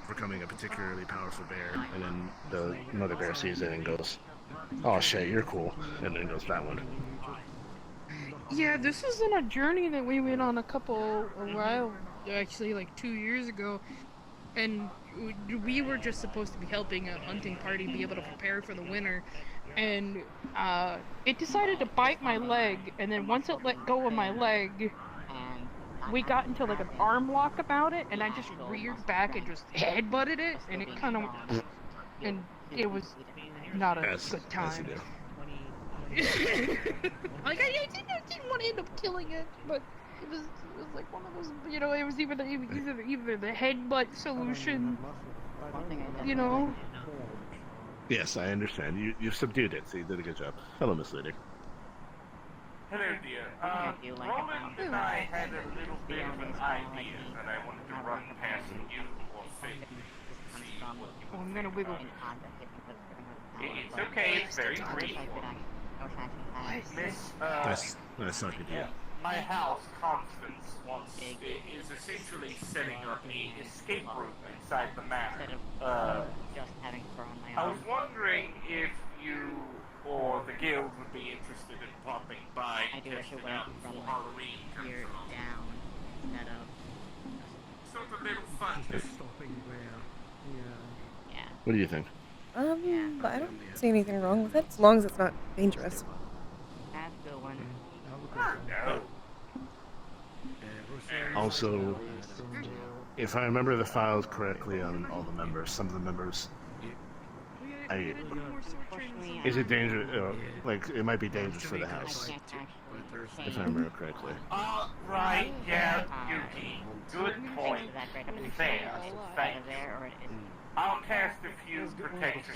overcoming a particularly powerful bear, and then the Mother Bear sees it and goes, "Oh shit, you're cool," and then goes that one. Yeah, this isn't a journey that we went on a while, actually like 2 years ago, and we were just supposed to be helping a hunting party be able to prepare for the winter, and it decided to bite my leg, and then once it let go of my leg, we got into like an arm lock about it, and I just reared back and just headbutted it, and it kind of, and it was not a good time. Like I didn't want to end up killing it, but it was like one of those, you know, it was either the headbutt solution, you know. Yes, I understand. You subdued it, so you did a good job. Hello, Miss Leader. Hello, dear. Roland and I had a little bit of an idea that I wanted to run past you or Faith. Oh, I'm gonna wiggle. It's okay, it's very brief. Miss, That's not good. Yeah. my house, Constance, is essentially setting up an escape route inside the manor. Just having fur on my I own. was wondering if you or the guild would be interested in popping by I do wish it testing went out from before like Halloween comes here along. down instead of Sort of a little fun. yeah. What do you think? But I don't see anything wrong with it as long as it's not dangerous. That's a good one. No. Also, if I remember the files correctly on all the members, some of the members, is it dangerous? Like, it might be dangerous for the house, if I remember correctly. Right, yeah, Yuki. Good point. Fair. I'll cast a few protection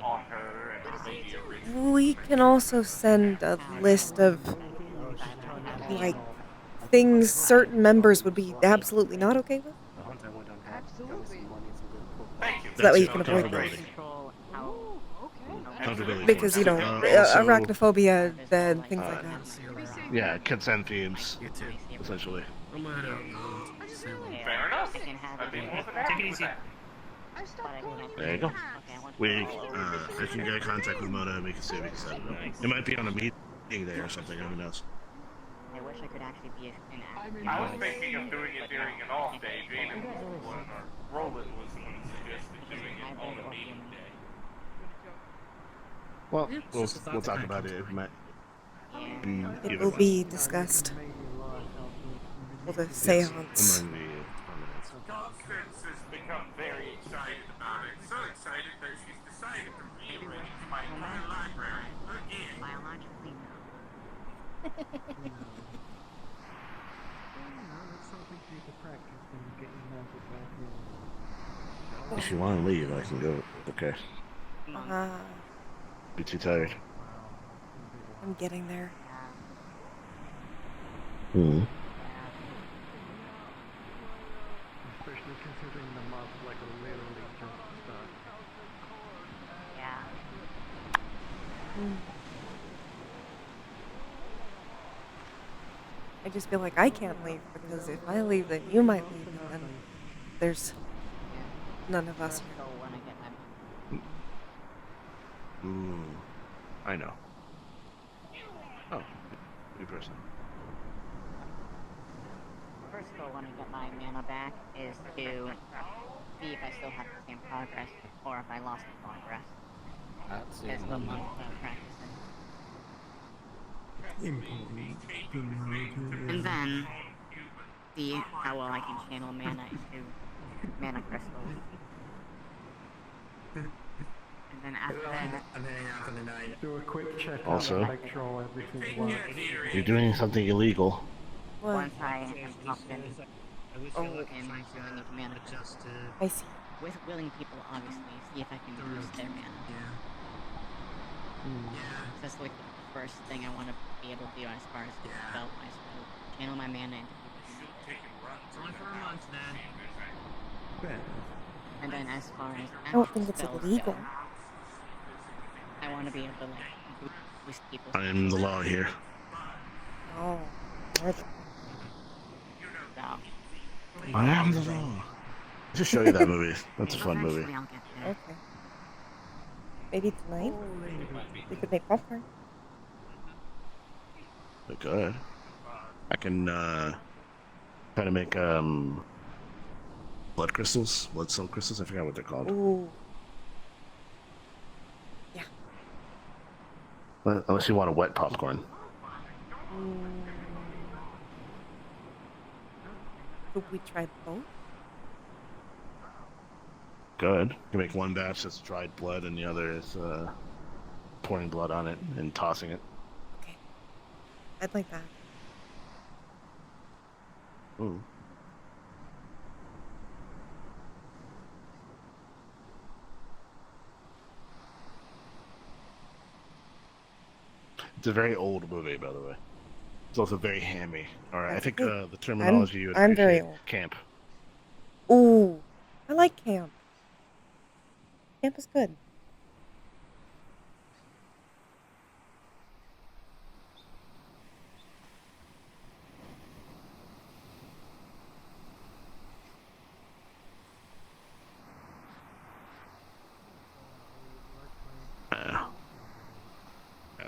on her and maybe a ritual. We can also send a list of, like, things certain members would be absolutely not okay with. Absolutely. Thank you. So that way you can avoid that. Accountability Because, points. you know, Also, arachnophobia, then things like that. Yeah, consent themes, essentially. Fair enough. I'd be more than happy Take it with easy. that. There you go. I can get in contact with Mona and we can see if we can set it up. It might be on a meeting day or something, who knows. I wish I could actually be an actor. I was thinking of doing it during an off day. Jaden was one, or Roland was the one who suggested doing it on a meeting day. Well, we'll talk about it if Matt. It will be discussed. Well, the seance. Among the Constance has become very excited about it. So excited that she's decided to rearrange my entire library again. Biologically, If you want to leave, I can go. Okay. Be too tired. I'm getting there. Hmm. Especially considering the mob like literally just started. yeah. I just feel like I can't leave because if I leave, then you might leave, and then there's none of us here. When I get my Ooh. I know. Oh, new person. first goal when I get my mana back is to see if I still have the same progress or if I lost the progress. As the month of practicing. And then see how well I can channel mana into mana crystals. And then after that, Do a quick check Also, on it, make sure everything works. you're doing something illegal. once I am popped in, and doing each mana crystal. I see. With willing people, obviously, see if I can use their mana. That's like the first thing I want to be able to do as far as spell-wise. So channel my mana into and then as far as I don't think it's spells illegal. go, I want to be able to like boost people's I am the law here. Oh, more than so. I am the law. I should show you that movie. That's a fun movie. Eventually I'll get there. okay. Maybe tonight we could make popcorn. But good. I can try to make blood crystals, blood cell crystals. I forgot what they're called. Ooh. Yeah. But unless you want a wet popcorn. Could we try both? Good. You can make one batch that's dried blood, and the other is pouring blood on it and tossing it. Okay. I'd like that. Ooh. It's a very old movie, by the way. It's also very hammy. All right, I think the terminology you would I'm very appreciate. old. Camp. Ooh, I like camp. Camp is good.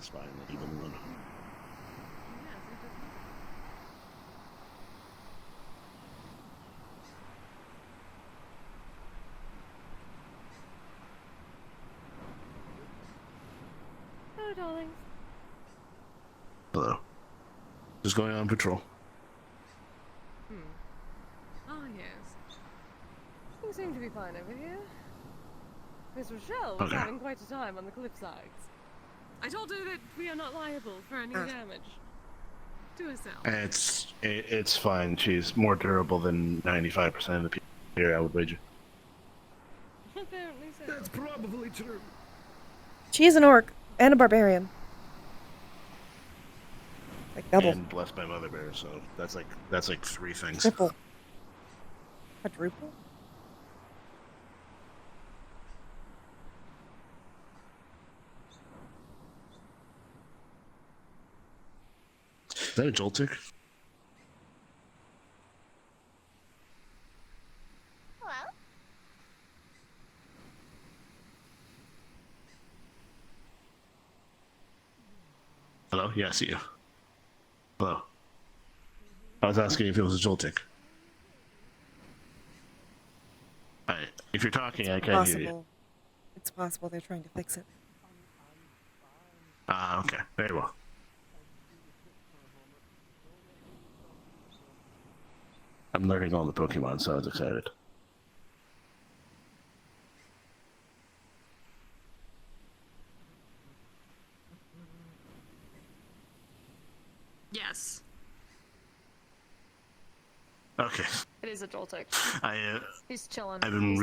pass by and leave them alone. Oh, darling. Hello. Just going on patrol. Ah, yes. Things seem to be fine over here. Miss Rochelle was Okay. having quite a time on the cliffsides. I told her that we are not liable for any damage to herself. It's fine. She's more durable than 95% of the people here, I would wager. Apparently so. That's probably true. She is an orc and a barbarian. Like double. And blessed by Mother Bear, so that's like 3 things. Triple. Quadruple? Is that a Joltik? Hello? Hello? Yeah, I see you. Hello. I was asking if it was a Joltik. If you're talking, I can't hear you. It's possible they're trying to fix it. Ah, okay. Very well. I'm learning all the Pokemon, so I was excited. Yes. Okay. It is a Joltik. He's chilling. I've been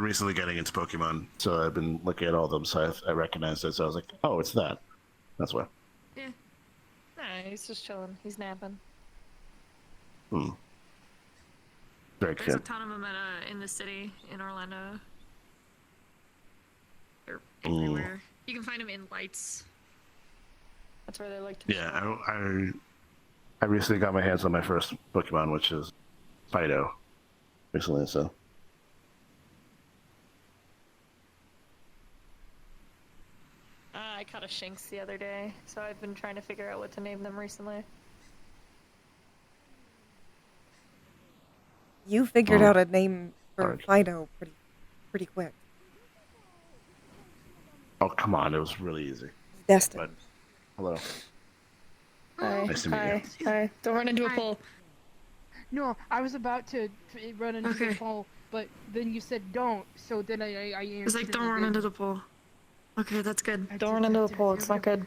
recently getting into Pokemon, so I've been looking at all of them, so I recognized it, so I was like, oh, it's that. That's why. Yeah. Nah, he's just chilling. He's napping. Very There's a good. ton of them in the city, in Orlando. They're everywhere. You can find them in lights. That's where they like to Yeah, I recently got my hands on my first Pokemon, which is Fido, recently, so. I caught a Shinx the other day, so I've been trying to figure out what to name them recently. You figured out a name for Fido pretty quick. Oh, come on, it was really easy. Destin. But, hello. Hi. Nice to meet you. Hi. Don't run into a pole. No, I was about to run into the pole, but then you said don't, so then I It's like, answered don't it run again. into the pole. Okay, that's good. Don't run into the pole, it's not good.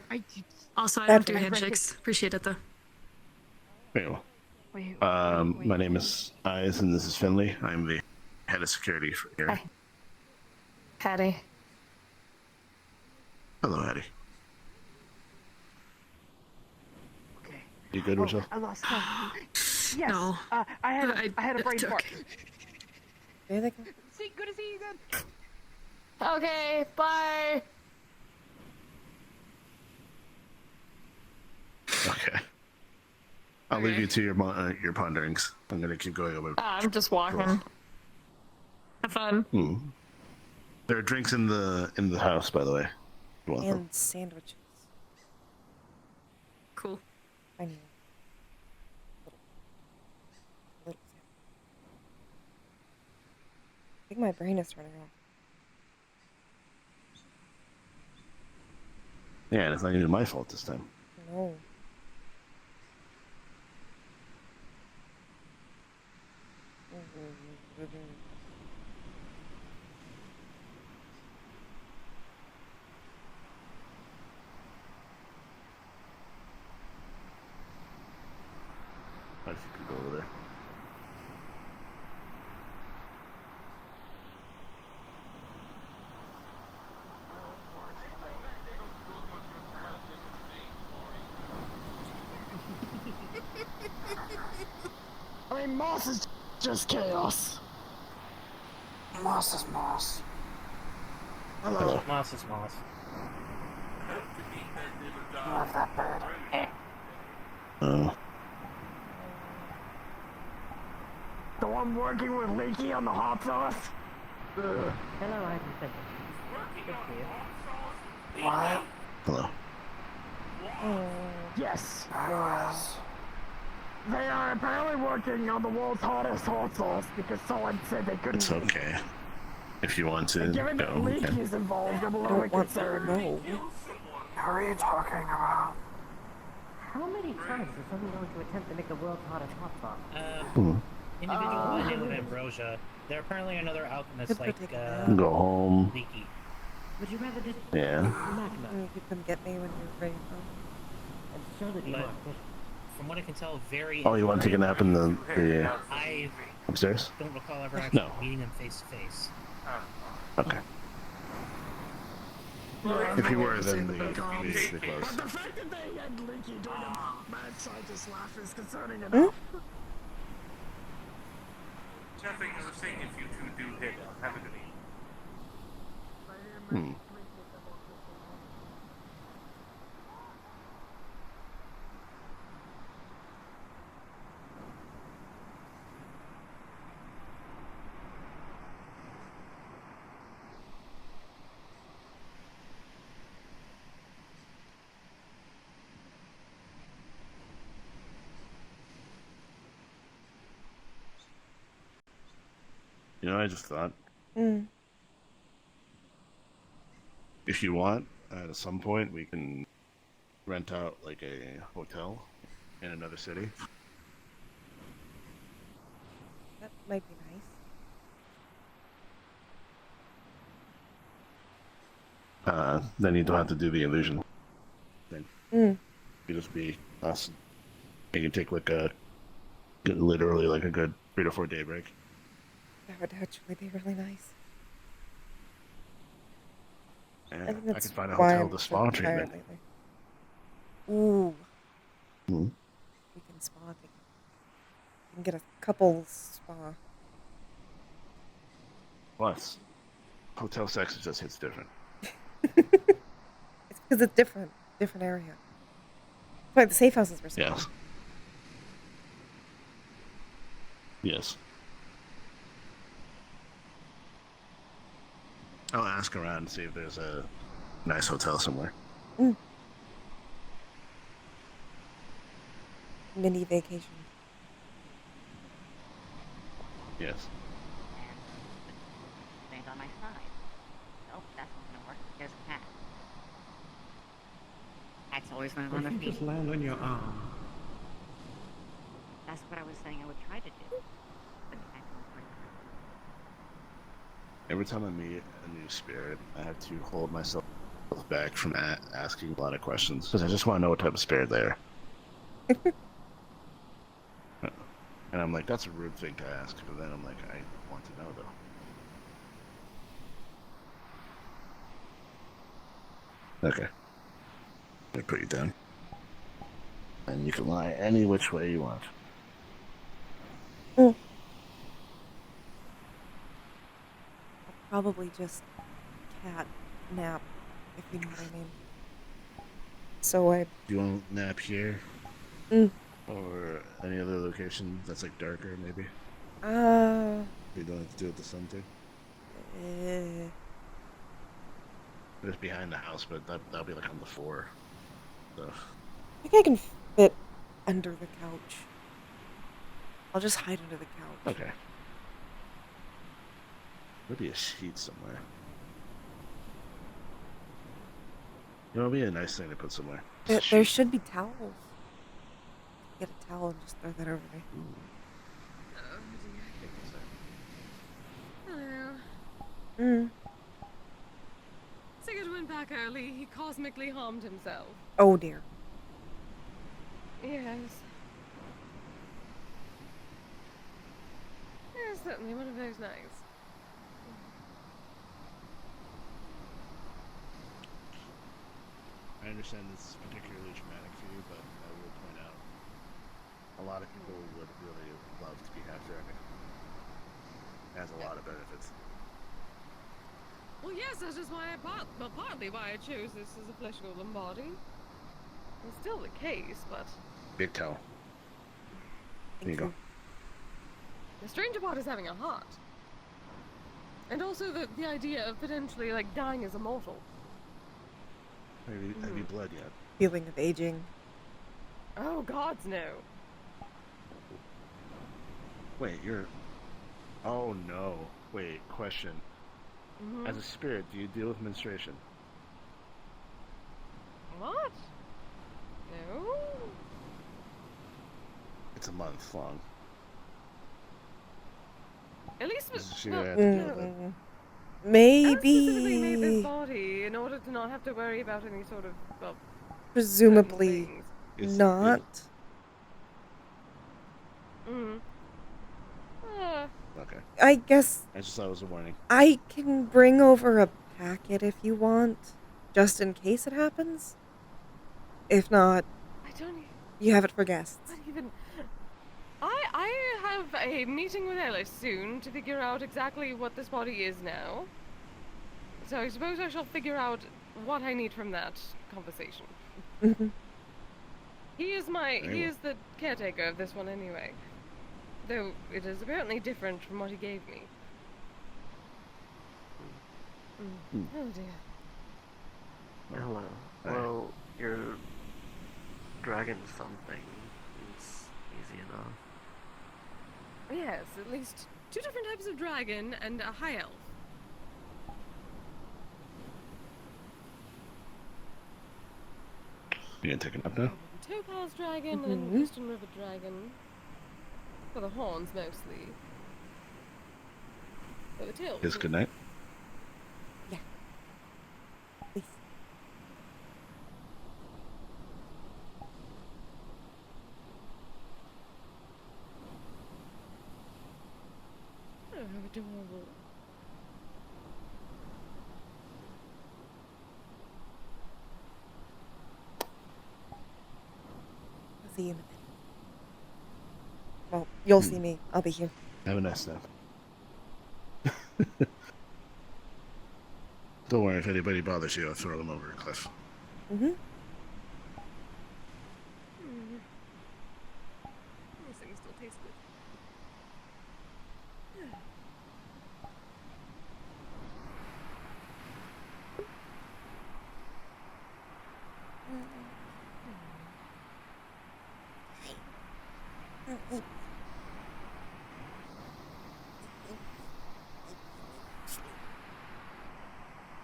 Also, I That's don't do right. handshakes. Appreciate it, though. Very well. My name is Eyes, and this is Finley. I'm the head of security for here. Hi. Hattie. Hello, Hattie. You good, Rachel? I lost count. Yes. No. I had a brain fart. There they go. See, good to see you again. Okay, bye. Okay. I'll leave you to your ponderings. I'm gonna keep going over. I'm just walking. Have fun. There are drinks in the house, by the way. You want them? And sandwiches. Cool. I know. Little I think my brain is turning off. Yeah, and it's not even my fault this time. No. I think we could go over there. I mean, moss is just chaos. Moss is moss. Hello. Moss is moss. Love that bird. The one working with Leaky on the hot sauce? Ugh. Hello, I'm Finley. Good to see you. What? Hello. Yes. They are apparently working on the world's hottest hot sauce because someone said they couldn't. It's okay. If you want to And given that go, Leak okay. is involved, I'm a little bit concerned. How are you talking about? How many times is someone going to attempt to make the world's hottest hot sauce? Individual by the name of Ambrosia. They're apparently another alchemist like, Go home. Leaky. Would you rather just Yeah. You can get me when you're ready. and show that you But are? from what I can tell, very... Oh, you want to take a nap in the I upstairs? don't recall ever actually No. meeting them face to face. Okay. If you were, then they close. But the fact that they had Leaky doing a mad scientist laugh is concerning enough. Nothing I was saying if you two do hit, have a good evening. You know, I just thought, Mm. if you want, at some point we can rent out like a hotel in another city. That might be nice. Then you don't have to do the illusion thing. Mm. You just be us. You can take like literally like a good 3 to 4 day break. That would actually be really nice. Yeah, I think I that's could find a why hotel I'm to so spa tired treatment. lately. Ooh. Hmm. We can spa. We can get a couple spa. Plus, hotel sex just hits different. It's because it's different. Different area. That's why the safe houses were small. Yes. Yes. I'll ask around and see if there's a nice hotel somewhere. Mm. Mini vacation. Yes. Stand on my side. Nope, that's not gonna work. Here's a cat. Cats always land on their feet. Just land on your arm. That's what I was saying I would try to do. But cat won't work. Every time I meet a new spirit, I have to hold myself back from asking a lot of questions because I just want to know what type of spirit they are. And I'm like, that's a rude thing to ask, but then I'm like, I want to know though. Okay. I put you down. And you can lie any which way you want. Mm. I'll probably just cat nap, if you know what I mean. So I... Do you want to nap here? Mm. Or any other location that's like darker, maybe? You don't have to do it the sun too? It's behind the house, but that'll be like on the floor. So. I think I can fit under the couch. I'll just hide under the couch. Okay. There'll be a sheet somewhere. It'll be a nice thing to put somewhere. There should be towels. Get a towel and just throw that over me. Hello. Mm. Sigurd went back early. He cosmically harmed himself. Oh dear. Yes. Yes, certainly one of those nights. I understand this is particularly traumatic for you, but I will point out a lot of people would really love to be hypothermic. It has a lot of benefits. Well, yes, that's just why partly why I chose this as a flesh-golden body. It's still the case, but Big toe. There you go. the stranger part is having a heart. And also the idea of potentially, like, dying as immortal. Have you bled yet? Feeling of aging. Oh, gods, no. Wait, you're... Oh, no. Wait, question. As a spirit, do you deal with menstruation? What? No? It's a month long. At least She have to deal with it. Maybe. Alice specifically made this body in order to not have to worry about any sort of, well, Presumably not. Okay. I guess I just thought it was a warning. I can bring over a packet if you want, just in case it happens. If not, you have it for guests. I have a meeting with Alice soon to figure out exactly what this body is now. So I suppose I shall figure out what I need from that conversation. He is the caretaker of this one anyway. Though it is apparently different from what he gave me. Oh dear. Hello. Well, your dragon something is easy enough. Yes, at least 2 different types of dragon and a high elf. You gonna take a nap now? Topaz dragon and Eastern River dragon. For the horns mostly. For the tails. Yes, good night. Yeah. Please. Oh, how adorable. I'll see you in a bit. Well, you'll see me. I'll be here. Have a nice nap. Don't worry, if anybody bothers you, I'll throw them over a cliff. These things still taste good.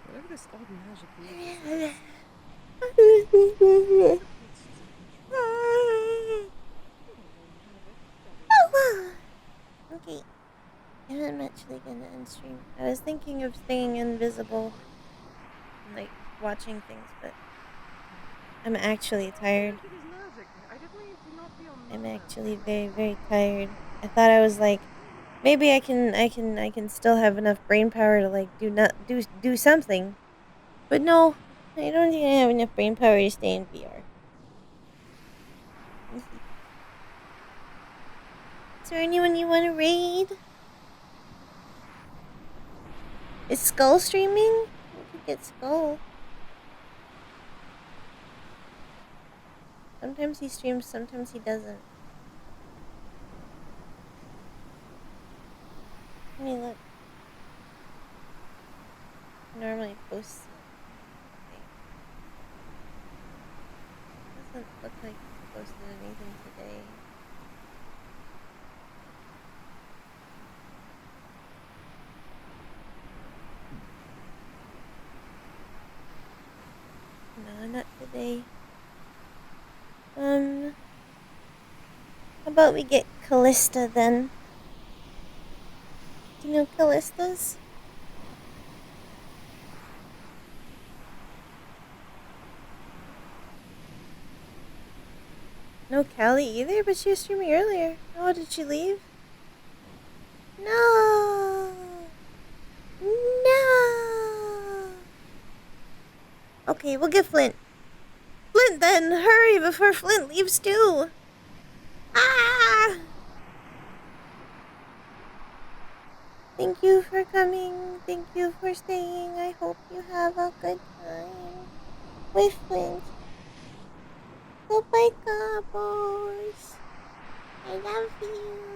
Whatever this old magic is. Okay. I'm actually gonna unstream. I was thinking of staying invisible, like watching things, but I'm actually tired. I'm actually very, very tired. I thought I was like, maybe I can still have enough brain power to like do something, but no, I don't think I have enough brain power to stay in VR. Is there anyone you want to raid? Is Skull streaming? We could get Skull. Sometimes he streams, sometimes he doesn't. Let me look. He normally posts. Doesn't look like he's posted anything today. No, not today. How about we get Callista then? Do you know Callista's? No Callie either, but she was streaming earlier. Oh, did she leave? No! No! Okay, we'll get Flint. Flint then! Hurry before Flint leaves too! Ah! Thank you for coming. Thank you for staying. I hope you have a good time with Flint. Goodbye, Gobbles. I love you.